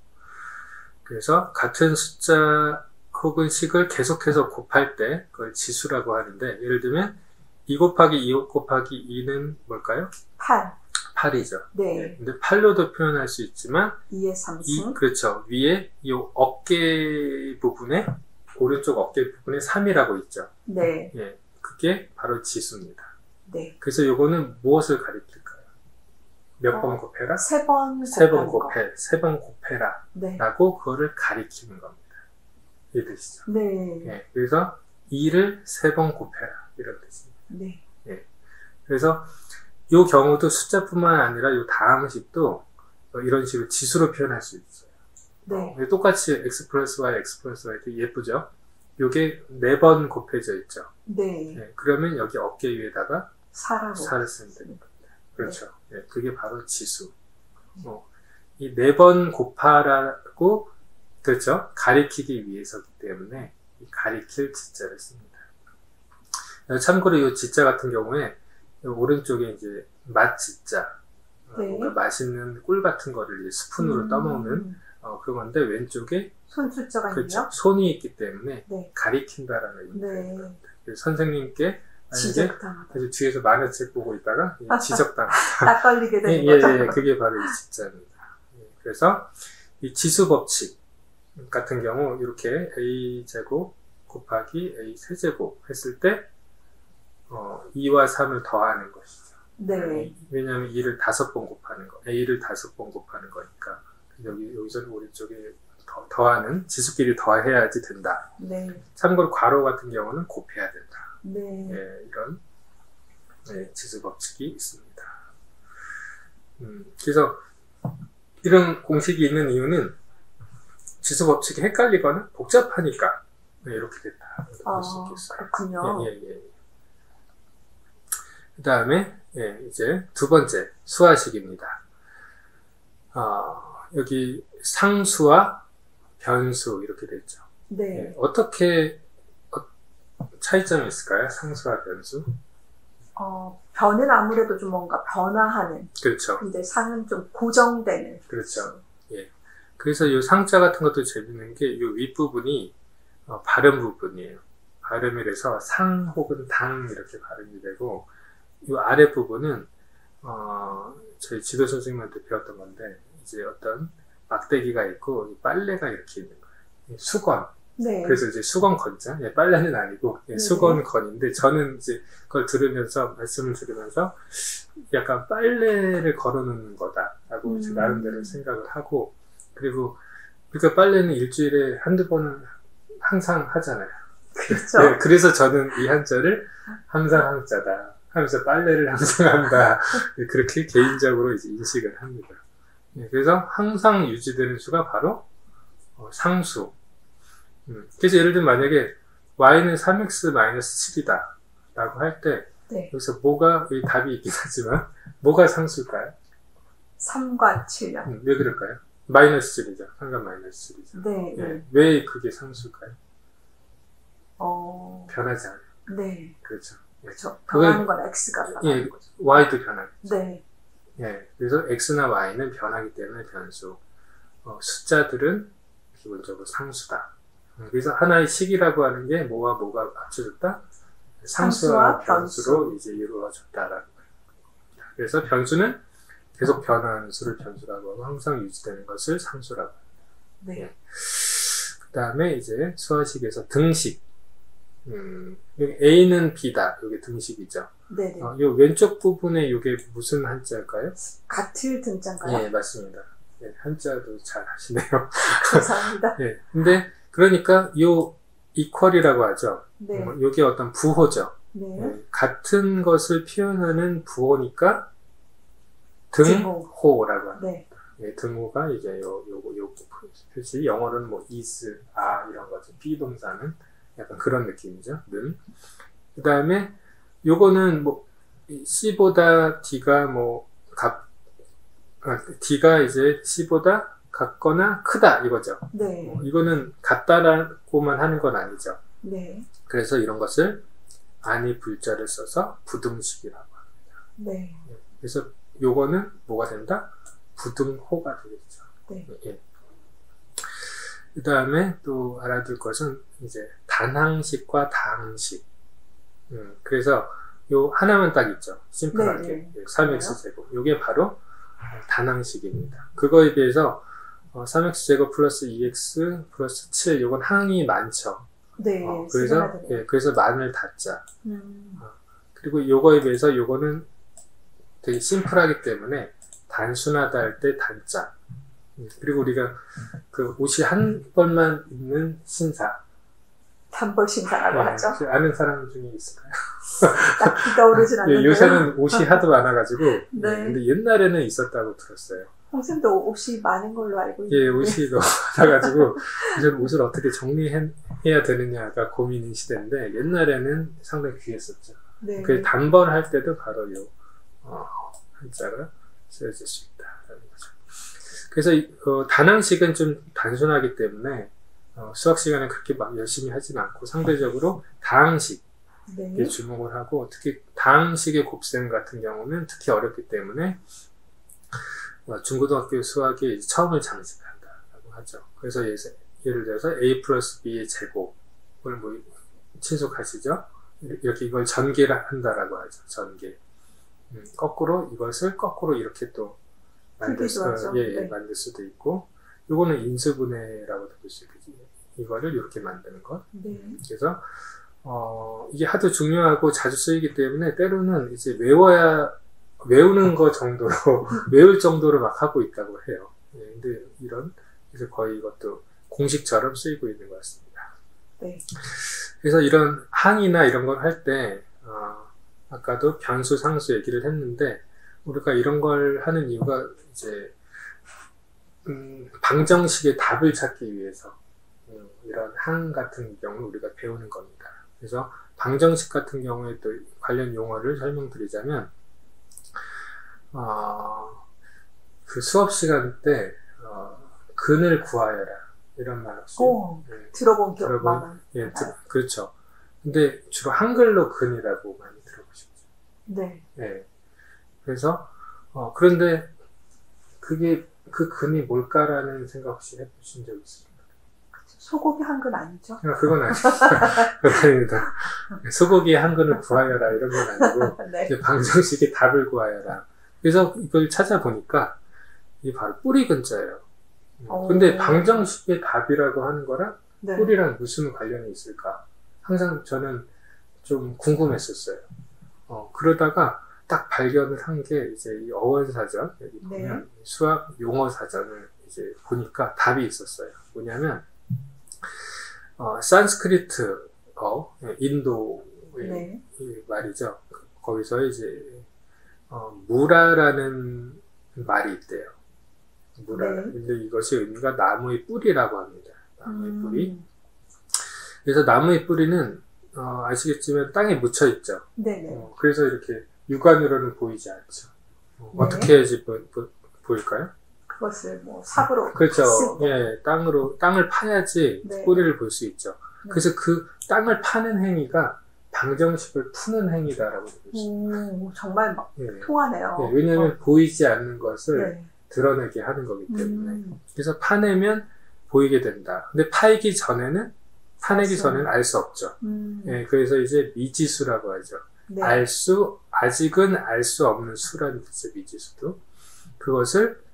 그래서 같은 숫자 혹은 식을 계속해서 곱할 때 그걸 지수라고 하는데 예를 들면 2 곱하기 2 곱하기 2는 뭘까요? 8. 8이죠. 네. 근데 8로도 표현할 수 있지만 2의 3승. 그렇죠. 위에 이 어깨 부분에 오른쪽 어깨 부분에 3이라고 있죠. 네. 예, 그게 바로 지수입니다. 네. 그래서 요거는 무엇을 가리킬까요? 몇 번 곱해라? 세 번 곱해. 세 번 곱해라. 네. 라고 그거를 가리키는 겁니다. 이해되시죠? 네. 예, 그래서 2를 3번 곱해라. 이런 뜻입니다. 네. 예. 그래서 이 경우도 숫자뿐만 아니라 이 다항식도 이런 식으로 지수로 표현할 수 있어요. 네. 똑같이 x 플러스 y, x 플러스 y 되게 예쁘죠? 요게 4번 곱해져 있죠. 네. 네, 그러면 여기 어깨 위에다가 사라고. 4를 쓰면 되는 겁니다. 그렇죠. 네, 그게 바로 지수. 이 4번 곱하라고, 그렇죠? 가리키기 위해서기 때문에 이 가리킬 지자를 씁니다. 참고로 이 지자 같은 경우에 오른쪽에 이제 맛 지자, 네. 뭔가 맛있는 꿀 같은 거를 이제 스푼으로 떠먹는 그런 건데, 왼쪽에 손 숫자가 그렇죠. 있네요. 손이 있기 때문에 네. 가리킨다라는 의미가 네. 있는 겁니다. 그래서 선생님께 만약에 지적당하다. 그래서 뒤에서 만화책 보고 있다가 지적당하다. 딱 걸리게 되는 예, 거죠. 예, 그게 바로 이 지자입니다. 예, 그래서 이 지수 법칙 같은 경우 이렇게 a제곱 곱하기 a 세제곱 했을 때 2와 3을 더하는 것이죠. 네. 왜냐하면 2를 5번 곱하는 거, a를 5번 곱하는 거니까 여기서는 오른쪽에 더하는 지수끼리 더해야지 된다. 네. 참고로 괄호 같은 경우는 곱해야 된다. 네. 예, 이런 지수 법칙이 있습니다. 그래서 이런 공식이 있는 이유는 지수 법칙이 헷갈리거나 복잡하니까 이렇게 됐다. 볼 수 있겠어요. 그렇군요. 예. 그 다음에 이제 두 번째 수화식입니다. 여기 상수와 변수 이렇게 됐죠. 네. 어떻게 차이점이 있을까요? 상수와 변수? 변은 아무래도 좀 뭔가 변화하는. 그렇죠. 근데 상은 좀 고정되는. 그렇죠. 예. 그래서 이 상자 같은 것도 재밌는 게 이 윗부분이 발음 부분이에요. 발음이라서 상 혹은 당 이렇게 발음이 되고, 이 아랫부분은 저희 지도 선생님한테 배웠던 건데, 이제 어떤 막대기가 있고 빨래가 이렇게 있는 거예요. 수건. 네. 그래서 이제 수건 건자. 빨래는 아니고 수건 건인데, 저는 이제 그걸 들으면서 말씀을 들으면서 약간 빨래를 걸어놓는 거다라고 제 나름대로 생각을 하고, 그리고 그러니까 빨래는 일주일에 한두 번은 항상 하잖아요. 그렇죠. 네, 그래서 저는 이 한자를 항상 항자다 하면서 빨래를 항상 한다. 그렇게 개인적으로 이제 인식을 합니다. 그래서 항상 유지되는 수가 바로 상수. 그래서 예를 들면 만약에 y는 3x-7이다 라고 할 때, 네. 여기서 뭐가, 여기 답이 있긴 하지만 뭐가 상수일까요? 3과 7이요. 왜 그럴까요? -7이죠. 3과 -7이죠. 네. 예. 왜 그게 상수일까요? 변하지 않아요. 네. 그렇죠. 예. 그렇죠. 변하는 건 x가 변하는 예, 거죠. y도 변하겠죠. 네. 예. 그래서 x나 y는 변하기 때문에 변수. 숫자들은 기본적으로 상수다. 그래서 하나의 식이라고 하는 게 뭐와 뭐가 합쳐졌다? 상수와 변수로 이제 이루어졌다라는 거예요. 그래서 변수는 계속 변하는 수를 변수라고 하고, 항상 유지되는 것을 상수라고 합니다. 네. 그 다음에 이제 수화식에서 등식. 여기 A는 B다. 이게 등식이죠. 네네. 요 왼쪽 부분에 이게 무슨 한자일까요? 같을 등자인가요? 예, 맞습니다. 예, 한자도 잘 하시네요. 감사합니다. 예, 근데 그러니까 요 이퀄이라고 하죠. 네. 요게 어떤 부호죠. 네. 예, 같은 것을 표현하는 부호니까 등호라고 합니다. 네. 예, 등호가 이제 요 표시, 영어로는 뭐 is, are 이런 거죠. 비동사는 약간 그런 느낌이죠. 는. 그 다음에 요거는 뭐 C보다 D가 D가 이제 C보다 같거나 크다 이거죠. 네. 이거는 같다라고만 하는 건 아니죠. 네. 그래서 이런 것을 아니 불자를 써서 부등식이라고 합니다. 네. 그래서 요거는 뭐가 된다? 부등호가 되겠죠. 네. 예. 그 다음에 또 알아둘 것은 이제 단항식과 다항식. 그래서 요 하나만 딱 있죠. 심플하게. 네, 네. 3x제곱. 요게 바로 단항식입니다. 그거에 비해서 3x제곱 플러스 2x 플러스 7 요건 항이 많죠. 네. 그래서 만을 닫자. 그리고 요거에 비해서 요거는 되게 심플하기 때문에 단순하다 할 때 단자. 그리고 우리가 그 옷이 한 벌만 입는 신사. 단벌 신사라고 하죠. 아는 사람 중에 있을까요? 딱 떠오르진 않는데요. 요새는 옷이 하도 많아가지고. 네. 근데 옛날에는 있었다고 들었어요. 선생님도 옷이 많은 걸로 알고 있는데. 예, 옷이 너무 많아가지고 저는 옷을 어떻게 정리해야 되느냐가 고민인 시대인데 옛날에는 상당히 귀했었죠. 네. 그 단번할 때도 바로 요 한자가 쓰여질 수 있다라는 거죠. 그래서 단항식은 좀 단순하기 때문에 수학 시간에 그렇게 막 열심히 하진 않고 상대적으로 다항식에 네. 주목을 하고 특히 다항식의 곱셈 같은 경우는 특히 어렵기 때문에 중고등학교 수학에 처음을 장식한다라고 하죠. 그래서 예를 들어서 a 플러스 b의 제곱을 뭐 친숙하시죠? 이렇게 이걸 전개를 한다라고 하죠. 전개. 거꾸로 이것을 거꾸로 이렇게 또 만들 수도 있고, 요거는 인수분해라고도 볼 수 있겠지. 이거를 이렇게 만드는 것. 네. 그래서 이게 하도 중요하고 자주 쓰이기 때문에 때로는 이제 외우는 거 정도로 외울 정도로 막 하고 있다고 해요. 예, 근데 그래서 거의 이것도 공식처럼 쓰이고 있는 것 같습니다. 네. 그래서 이런 항이나 이런 걸 할 때 아까도 변수, 상수 얘기를 했는데 우리가 이런 걸 하는 이유가 이제 방정식의 답을 찾기 위해서 이런 항 같은 경우는 우리가 배우는 겁니다. 그래서 방정식 같은 경우에 또 관련 용어를 설명드리자면 그 수업 시간 때 근을 구하여라 이런 말 혹시 들어본 기억 많아요. 예, 그렇죠. 근데 주로 한글로 근이라고 많이 들어보시죠. 네. 예. 그래서 그런데 그게 그 근이 뭘까라는 생각 혹시 해보신 적 있습니까? 소고기 한근 아니죠? 그건 아니죠. 그건 아닙니다. 소고기 한근을 구하여라 이런 건 아니고 네. 방정식의 답을 구하여라. 그래서 이걸 찾아보니까 이게 바로 뿌리 근자예요. 근데 방정식의 답이라고 하는 거랑 네. 뿌리랑 무슨 관련이 있을까? 항상 저는 좀 궁금했었어요. 그러다가 딱 발견을 한 게 이제 이 어원사전, 여기 보면 네. 수학 용어사전을 이제 보니까 답이 있었어요. 뭐냐면, 산스크리트어, 인도의 네. 말이죠. 거기서 이제, 무라라는 말이 있대요. 무라. 네. 근데 이것이 의미가 나무의 뿌리라고 합니다. 나무의 뿌리. 그래서 나무의 뿌리는, 아시겠지만 땅에 묻혀 있죠. 네네. 그래서 이렇게 육안으로는 보이지 않죠. 어떻게 해야지 보일까요? 그것을 뭐 삽으로. 그렇죠. 예, 땅을 파야지 네. 뿌리를 볼 수 있죠. 네. 그래서 그 땅을 파는 행위가 방정식을 푸는 행위다라고 볼 수 있어요. 정말 막 예. 통하네요. 예, 왜냐하면 보이지 않는 것을 네. 드러내게 하는 거기 때문에. 그래서 파내면 보이게 된다. 근데 파내기 전에는 알 수 없죠. 예, 그래서 이제 미지수라고 하죠. 네. 아직은 알 수 없는 수라는 뜻의 미지수도. 그것을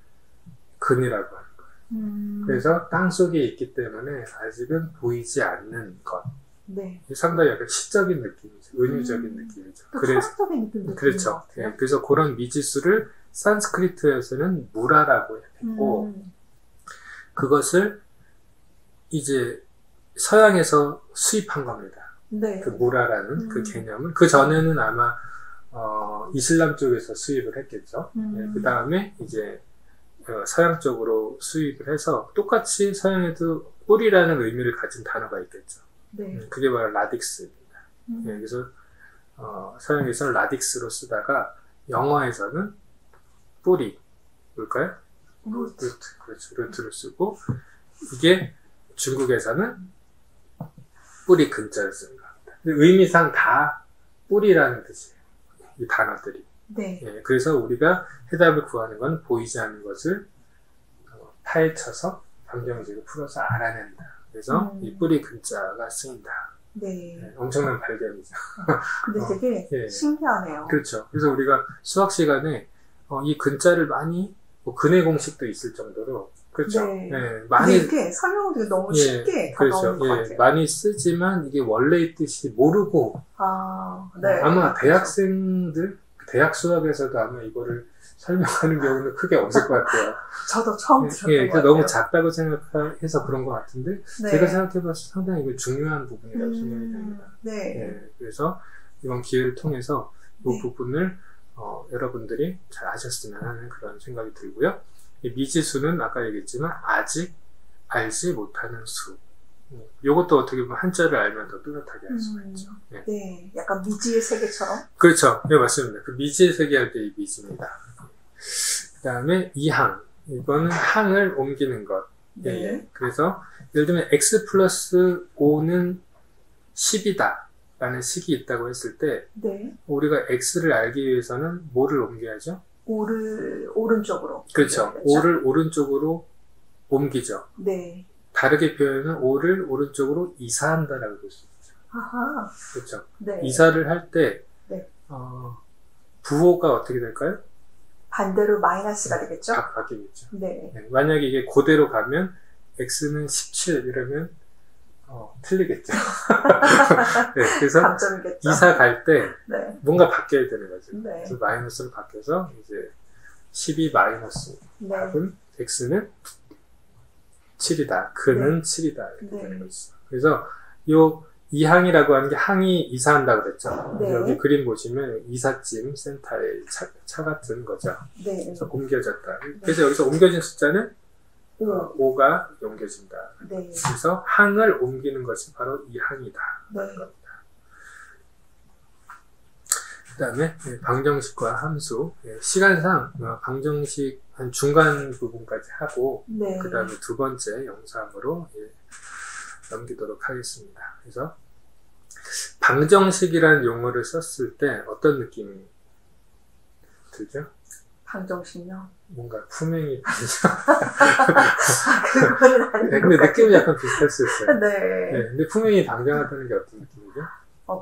근이라고 하는 거예요. 그래서 땅 속에 있기 때문에 아직은 보이지 않는 것. 네. 상당히 약간 시적인 느낌이죠. 은유적인 느낌이죠. 철학적인 느낌도 그렇죠. 예, 그래서 그런 미지수를 산스크리트에서는 무라라고 했고, 그것을 이제 서양에서 수입한 겁니다. 네. 그 무라라는 그 개념을. 그 전에는 아마 이슬람 쪽에서 수입을 했겠죠. 예, 그 다음에 이제 서양 쪽으로 수입을 해서 똑같이 서양에도 뿌리라는 의미를 가진 단어가 있겠죠. 네. 그게 바로 라딕스입니다. 예, 그래서 서양에서는 라딕스로 쓰다가 영어에서는 뿌리, 뭘까요? 루트, 그렇죠. 루트를 쓰고 이게 중국에서는 뿌리 근자를 쓰는 겁니다. 의미상 다 뿌리라는 뜻이에요. 이 단어들이. 네. 예, 그래서 우리가 해답을 구하는 건 보이지 않는 것을 파헤쳐서 방정식을 풀어서 알아낸다. 그래서 이 뿌리 근자가 쓰인다. 네. 예, 엄청난 발견이죠. 근데 되게 예. 신기하네요. 그렇죠. 그래서 우리가 수학 시간에 이 근자를 많이 근의 공식도 있을 정도로 그렇죠. 네. 예, 많이 이렇게 설명도 너무 쉽게 다가오는 것 같아요. 많이 쓰지만 이게 원래의 뜻이 모르고 네. 아마 대학생들 대학 수학에서도 아마 이거를 설명하는 경우는 크게 없을 것 같아요. 저도 처음 들었던 것 같아요. 너무 작다고 생각해서 그런 것 같은데 네. 제가 생각해봐서 상당히 이거 중요한 부분이라고 생각이 됩니다. 네. 그래서 이번 기회를 통해서 이 네. 부분을 여러분들이 잘 아셨으면 하는 그런 생각이 들고요. 이 미지수는 아까 얘기했지만 아직 알지 못하는 수. 요것도 어떻게 보면 한자를 알면 더 뚜렷하게 알 수가 있죠. 네. 네, 약간 미지의 세계처럼. 그렇죠. 네, 맞습니다. 그 미지의 세계 할 때 이 미지입니다. 그 다음에 이항. 이거는 항을 옮기는 것. 네. 예. 그래서 예를 들면 x 플러스 5는 10이다 라는 식이 있다고 했을 때 네. 우리가 x를 알기 위해서는 뭐를 옮겨야죠? 5를 오른쪽으로. 그렇죠. 5를 오른쪽으로 옮기죠. 네. 다르게 표현은 5를 오른쪽으로 이사한다라고 볼 수 있죠. 아하. 그렇죠. 네. 이사를 할 때 네. 부호가 어떻게 될까요? 반대로 마이너스가 되겠죠? 바뀌겠죠. 네. 네, 만약에 이게 그대로 가면 x는 17 이러면 틀리겠죠. 네, 그래서 감점이겠죠. 이사 갈 때 네. 뭔가 바뀌어야 되는 거죠. 네. 그래서 마이너스로 바뀌어서 이제 12 마이너스 네. 답은 x는 7이다. 그는 네. 7이다. 이렇게 네. 되는 거죠. 그래서 요 이항이라고 하는 게 항이 이사한다고 그랬죠. 네. 여기 그림 보시면 이삿짐 센터의 차 같은 거죠. 네. 그래서 옮겨졌다. 그래서 여기서 옮겨진 숫자는 5가 옮겨진다. 네. 그래서 항을 옮기는 것이 바로 이 항이다. 네. 그 다음에 방정식과 함수. 시간상 방정식 한 중간 부분까지 하고 네. 그 다음에 두 번째 영상으로 넘기도록 하겠습니다. 그래서 방정식이라는 용어를 썼을 때 어떤 느낌이 들죠? 방정식요? 뭔가 품행이 그거는 아닌 네, 것 근데 같아요. 느낌이 약간 비슷할 수 있어요. 네. 네, 근데 품행이 방정하다는 게 어떤 느낌이죠?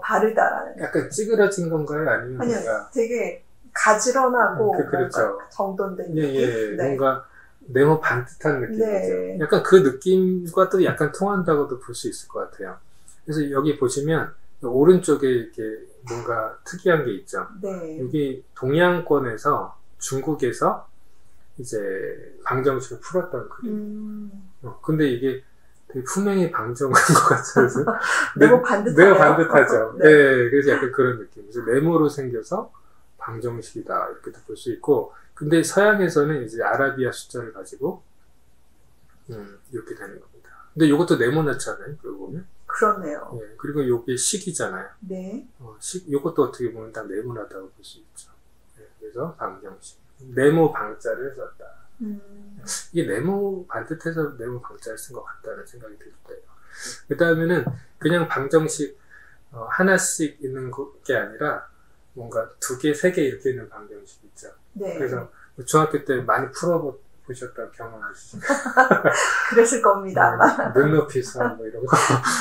바르다라는. 약간 찌그러진 건가요? 아니면 아니요, 뭔가 되게 가지런하고 그렇죠. 뭔가 정돈된 예, 느낌. 예, 네. 뭔가 네모 반듯한 느낌이죠. 네. 약간 그 느낌과 또 약간 통한다고도 볼 수 있을 것 같아요. 그래서 여기 보시면 오른쪽에 이렇게 뭔가 특이한 게 있죠. 네. 여기 동양권에서 중국에서 이제 방정식을 풀었던 그림. 근데 이게 되게 품행이 방정한 것 같아서 네모 반듯하네요. 네모 반듯하죠. 네. 네, 그래서 약간 그런 느낌. 그래서 네모로 생겨서 방정식이다 이렇게도 볼 수 있고, 근데 서양에서는 이제 아라비아 숫자를 가지고 이렇게 되는 겁니다. 근데 이것도 네모나잖아요. 그러고 보면. 그렇네요. 네, 그리고 이게 식이잖아요. 네. 이것도 어떻게 보면 다 네모나다고 볼 수 있죠. 네, 그래서 방정식. 네모 방자를 썼다. 이게 네모 반듯해서 네모 방자를 쓴 것 같다는 생각이 들 때요. 그 다음에는 그냥 방정식 하나씩 있는 게 아니라 뭔가 2개, 3개 이렇게 있는 방정식 있죠. 네. 그래서 중학교 때 많이 풀어보셨던 경험 있으신가요? 그랬을 겁니다. 아마. 눈높이 수학 뭐 이런 거.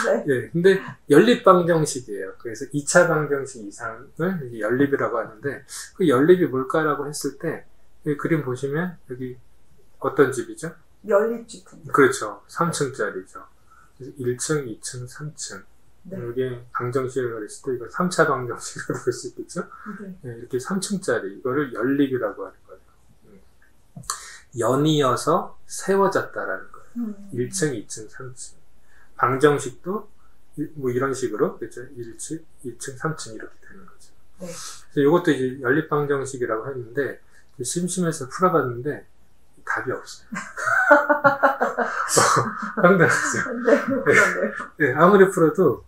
네. 예, 근데 연립 방정식이에요. 그래서 2차 방정식 이상을 연립이라고 하는데, 그 연립이 뭘까라고 했을 때, 여기 그림 보시면 여기 어떤 집이죠? 연립주택. 그렇죠. 3층짜리죠. 그래서 1층, 2층, 3층. 네. 이게 방정식을 그랬을 때 이거 3차 방정식으로 볼 수 있겠죠? 네. 네, 이렇게 3층짜리 이거를 연립이라고 하는 거예요. 연이어서 세워졌다라는 거예요. 1층, 2층, 3층. 방정식도 뭐 이런 식으로 그렇죠? 1층, 2층, 3층 이렇게 되는 거죠. 네. 그래서 이것도 이제 연립 방정식이라고 했는데 심심해서 풀어봤는데 답이 없어요. 황당하죠. 네, 그렇네요. 네, 아무리 풀어도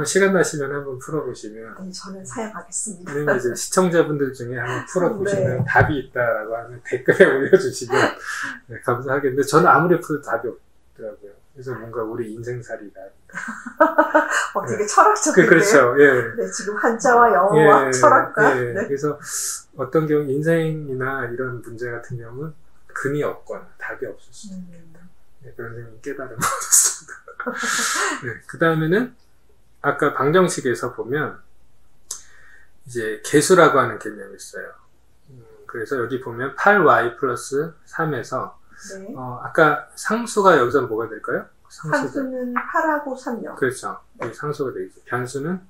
시간 나시면 한번 풀어보시면. 네, 저는 사용하겠습니다. 왜냐면 이제 시청자분들 중에 한번 풀어보시면 네. 답이 있다라고 하면 댓글에 올려주시면 네, 감사하겠는데 저는 아무리 풀어도 답이 없더라고요. 그래서 뭔가 우리 인생살이가. 되게 철학적인데요. 그렇죠. 예. 네, 지금 한자와 영어와 철학과. 예. 네. 그래서 어떤 경우 인생이나 이런 문제 같은 경우는 근이 없거나 답이 없을 수도 있겠다. 네, 그런 생각이 깨달음을 얻었습니다. 네, 그 다음에는 아까 방정식에서 보면 이제 개수라고 하는 개념이 있어요. 그래서 여기 보면 8y 플러스 3에서 네. 아까 상수가 여기서 뭐가 될까요? 상수는 8하고 3요. 그렇죠. 이 상수가 되겠죠. 변수는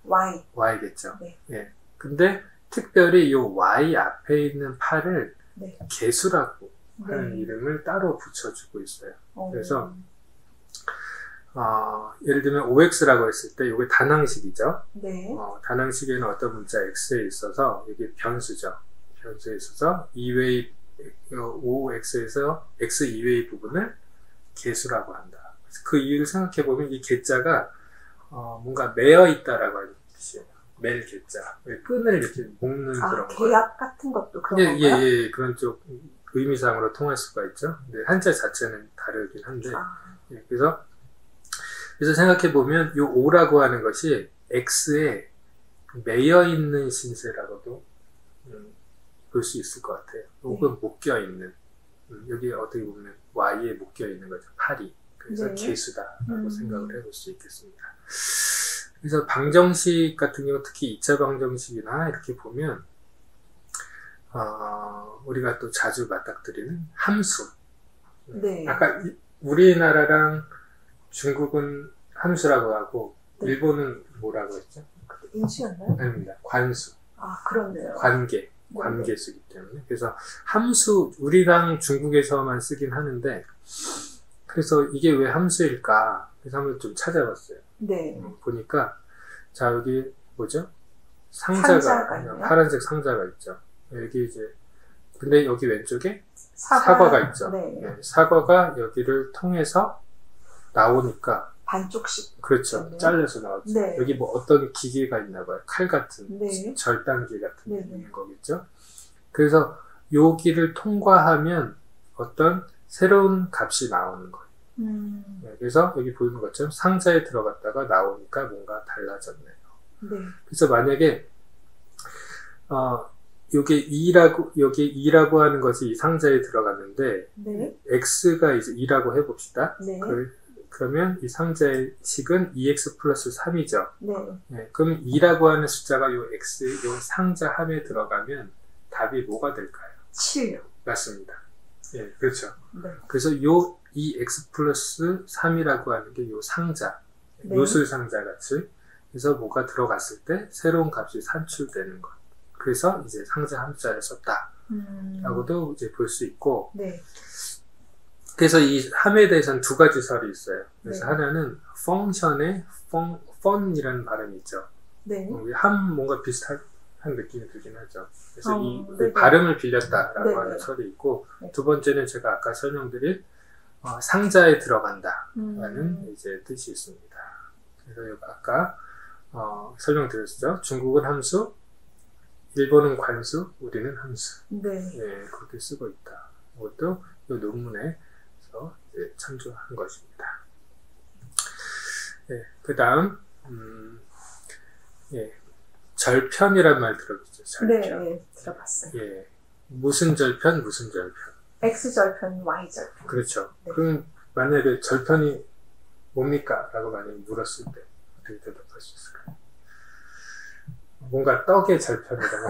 y. y겠죠. 네. 예. 근데 특별히 이 y 앞에 있는 8을 네. 개수라고 하는 네. 이름을 따로 붙여주고 있어요. 어. 그래서 예를 들면 5x라고 했을 때 이게 단항식이죠. 네. 단항식에는 어떤 문자 x에 있어서 이게 변수죠. 변수에 있어서 2의 OX에서 X 이외의 부분을 개수라고 한다. 그래서 그 이유를 생각해 보면 이 개자가 뭔가 매여 있다라고 하는 뜻이에요. 멜 개자. 끈을 이렇게 묶는 그런 거. 계약 같은 것도 그런 예, 건가요? 예, 그런 쪽 의미상으로 통할 수가 있죠. 근데 한자 자체는 다르긴 한데. 예, 그래서 생각해 보면 이 O라고 하는 것이 X에 매여 있는 신세라고도 볼 수 있을 것 같아요. 혹은 묶여 있는. 여기 어떻게 보면 Y에 묶여 있는 거죠. 팔이. 그래서 네. 개수다라고 생각을 해볼 수 있겠습니다. 그래서 방정식 같은 경우 특히 2차 방정식이나 이렇게 보면 우리가 또 자주 맞닥뜨리는 함수. 네. 아까 우리나라랑 중국은 함수라고 하고 일본은 뭐라고 했죠? 인수였나요? 아닙니다. 관수. 그렇네요. 관계수기 때문에. 그래서 함수, 우리랑 중국에서만 쓰긴 하는데, 그래서 이게 왜 함수일까? 그래서 한번 좀 찾아봤어요. 네. 보니까, 자, 여기 뭐죠? 상자가 있네요. 파란색 상자가 있죠. 여기 이제, 근데 여기 왼쪽에 사과가 있죠. 네. 네, 사과가 여기를 통해서 나오니까, 반쪽씩. 그렇죠. 네. 잘려서 나왔죠. 네. 여기 뭐 어떤 기계가 있나 봐요. 칼 같은, 네. 절단기 같은 게 네, 네. 있는 거겠죠. 그래서 여기를 통과하면 어떤 새로운 값이 나오는 거예요. 네, 그래서 여기 보이는 것처럼 상자에 들어갔다가 나오니까 뭔가 달라졌네요. 네. 그래서 만약에 여기 2라고 하는 것이 이 상자에 들어갔는데 네. x가 이제 2라고 해봅시다. 네. 그러면 이 상자의 식은 2x 플러스 3이죠. 네. 네, 그럼 2라고 하는 숫자가 요 x, 요 상자 함에 들어가면 답이 뭐가 될까요? 7. 맞습니다. 예, 그렇죠. 네. 그래서 이 x 플러스 3이라고 하는 게 요 상자, 네. 요술 상자 같이, 그래서 뭐가 들어갔을 때 새로운 값이 산출되는 것. 그래서 이제 상자 함자를 썼다. 라고도 이제 볼 수 있고, 네. 그래서 이 함에 대해서는 두 가지 설이 있어요. 그래서 네. 하나는 펑션의 펀이라는 발음이 있죠. 네. 함 뭔가 비슷한 느낌이 들긴 하죠. 그래서 네. 발음을 빌렸다라고 네. 하는 설이 있고, 네. 두 번째는 제가 아까 설명드린 상자에 들어간다라는 이제 뜻이 있습니다. 그래서 여기 아까 설명드렸죠. 중국은 함수, 일본은 관수, 우리는 함수. 네. 네, 그렇게 쓰고 있다. 이것도 이 논문에서 이제 참조한 것입니다. 네, 그 다음 절편이란 말 들어보죠. 절편. 네. 들어봤어요. 예, 무슨 절편, 무슨 절편. X절편, Y절편. 그렇죠. 네. 그럼 만약에 절편이 뭡니까? 라고 만약에 물었을 때 어떻게 대답할 수 있을까요? 뭔가 떡의 절편이라고.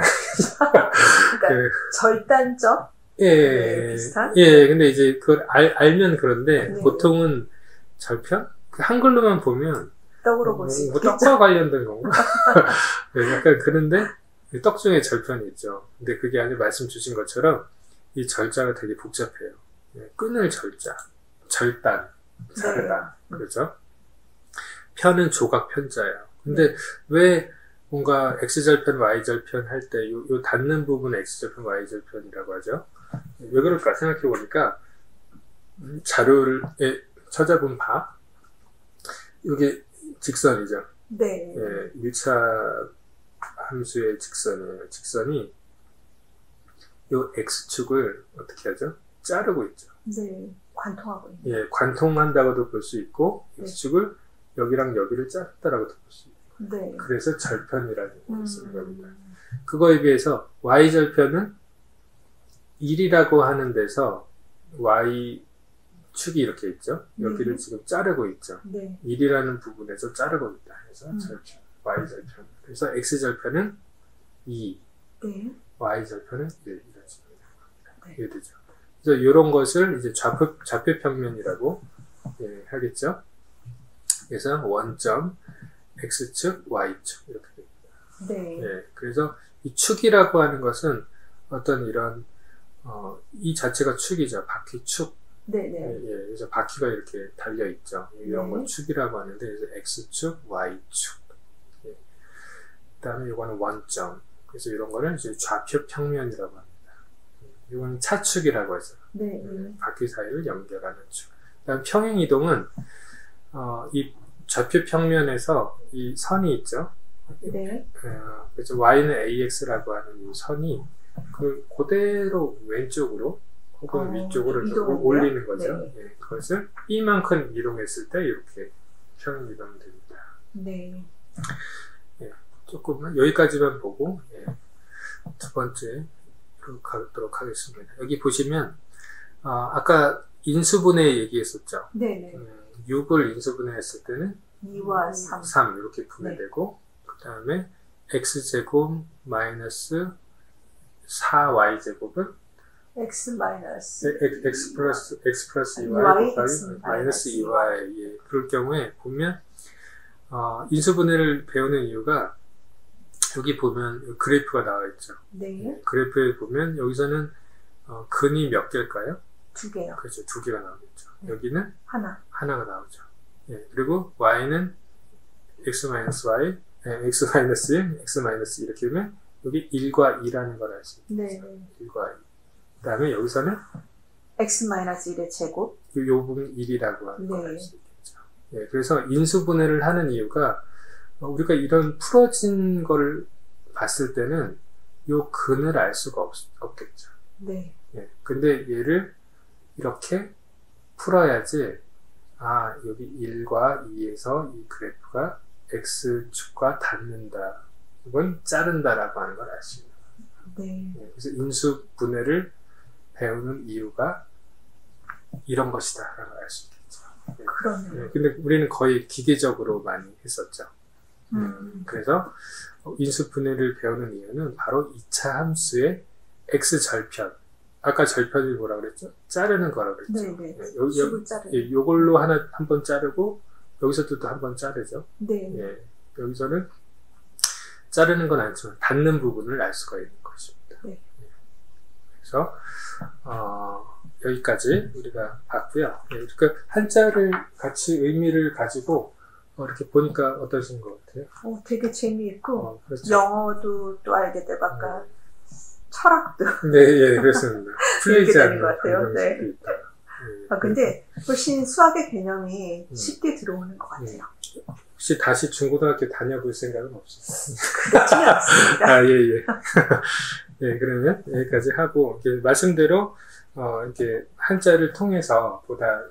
그러니까 절단적? 네, 비슷한? 예, 근데 이제 그걸 알면 그런데 네. 보통은 절편? 그 한글로만 보면 떡으로 볼 수 뭐 있겠죠. 떡과 관련된 건가? 네, 약간 그런데 떡 중에 절편이 있죠. 근데 그게 아니라 말씀 주신 것처럼 이 절자가 되게 복잡해요. 네, 끊을 절자, 절단, 자르다. 네. 그렇죠? 편은 조각 편자예요. 근데 왜 뭔가 X절편, Y절편 할 때 요 닿는 부분을 X절편, Y절편이라고 하죠? 왜 그럴까 생각해보니까 자료를 찾아본 바 이게 직선이죠. 네. 예, 1차 함수의 직선이에요. 직선이 요 X축을 어떻게 하죠? 자르고 있죠. 네. 관통하고 있네요. 예, 관통한다고도 볼 수 있고 네. X축을 여기랑 여기를 자른다라고도 볼 수 있고 네. 그래서 절편이라는 걸 쓰는 겁니다. 그거에 비해서 Y절편은 1이라고 하는 데서 Y축이 이렇게 있죠. 여기를 지금 자르고 있죠. 네. 1이라는 부분에서 자르고 있다 해서 절편, Y절편. 그래서 X절편은 2, 네. Y절편은 1 이런 식으로 네. 이해되죠. 그래서 이런 것을 이제 좌표평면이라고 하겠죠. 그래서 원점, X축, Y축 이렇게 됩니다. 네. 예, 그래서 이 축이라고 하는 것은 어떤 이런 이 자체가 축이죠. 바퀴축. 네네. 예, 그래서 바퀴가 이렇게 달려 있죠. 이런 네. 건 축이라고 하는데 그래서 X축, Y축. 예. 그다음에 이거는 원점. 그래서 이런 거를 이제 좌표 평면이라고 합니다. 이건 차축이라고 하죠. 네. 바퀴 사이를 연결하는 축. 그다음 평행이동은 이 좌표 평면에서 이 선이 있죠. 네. 그래서 y는 ax라고 하는 이 선이 그대로 왼쪽으로 혹은 위쪽으로 이동하고요? 올리는 거죠. 네. 예, 그것을 이만큼 이동했을 때 이렇게 평행이동이 됩니다. 네. 예, 조금만 여기까지만 보고 두 번째로 가도록 하겠습니다. 여기 보시면 아까 인수분해 얘기했었죠. 네. 6을 인수분해했을 때는 2와 3. 이렇게 분해되고 그 다음에 x제곱 마이너스 4y제곱은 x 마이너스 x 플러스 2y 곱하기 마이너스 2y. 예, 그럴 경우에 보면 인수분해를 배우는 이유가 여기 보면 그래프가 나와 있죠. 네. 그래프에 보면 여기서는 근이 몇 개일까요? 2개요. 그렇죠. 2개가 나오겠죠. 네. 여기는 하나가 나오죠. 예, 그리고 y는 x-y, x-1, x-2 이렇게 되면 여기 1과 2라는 걸 알 수 있죠. 네. 1과 2. 그 다음에 여기서는 x 마이너스 1의 제곱. 요 부분 1이라고 하는 걸 네. 알 수 있겠죠. 예, 그래서 인수분해를 하는 이유가 우리가 이런 풀어진 걸 봤을 때는 요 근을 알 수가 없겠죠. 네. 예, 근데 얘를 이렇게 풀어야지 여기 1과 2에서 이 그래프가 x축과 닿는다 혹은 자른다라고 하는 걸 알 수 있는 거예요. 네. 예, 그래서 인수분해를 배우는 이유가 이런 것이다 라고 알 수 있겠죠. 예. 그러네요. 예, 근데 우리는 거의 기계적으로 많이 했었죠. 그래서 인수분해를 배우는 이유는 바로 2차 함수의 x절편, 아까 절편이 뭐라 그랬죠? 자르는 거라고 그랬죠. 네. 예, 자르는. 요걸로 한 번 자르고 여기서 또 한 번 자르죠. 네. 예, 여기서는 자르는 건 아니지만 닿는 부분을 알 수가 있는 것입니다. 네. 예. 그래서 여기까지 우리가 봤고요. 예, 그 한자를 같이 의미를 가지고 이렇게 보니까 어떠신 것 같아요? 되게 재미있고 그렇죠. 영어도 또 알게 되고 아까 철학도 네, 예, 그렇습니다. 풀리지 되는 않는 것 같아요. 네. 근데 훨씬 수학의 개념이 쉽게 들어오는 것 같아요. 혹시 다시 중고등학교 다녀볼 생각은 없으세요? 그렇지는 않습니다. 예. 예, 그러면 여기까지 하고, 말씀대로, 이렇게 한자를 통해서 보다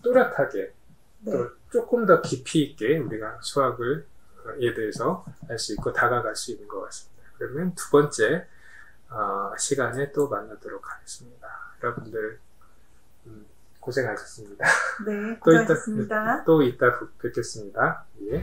또렷하게, 네. 또 조금 더 깊이 있게 우리가 수학에 대해서 알 수 있고 다가갈 수 있는 것 같습니다. 그러면 두 번째, 시간에 또 만나도록 하겠습니다. 여러분들, 고생하셨습니다. 네, 고생하셨습니다. 또 이따 뵙겠습니다. 예.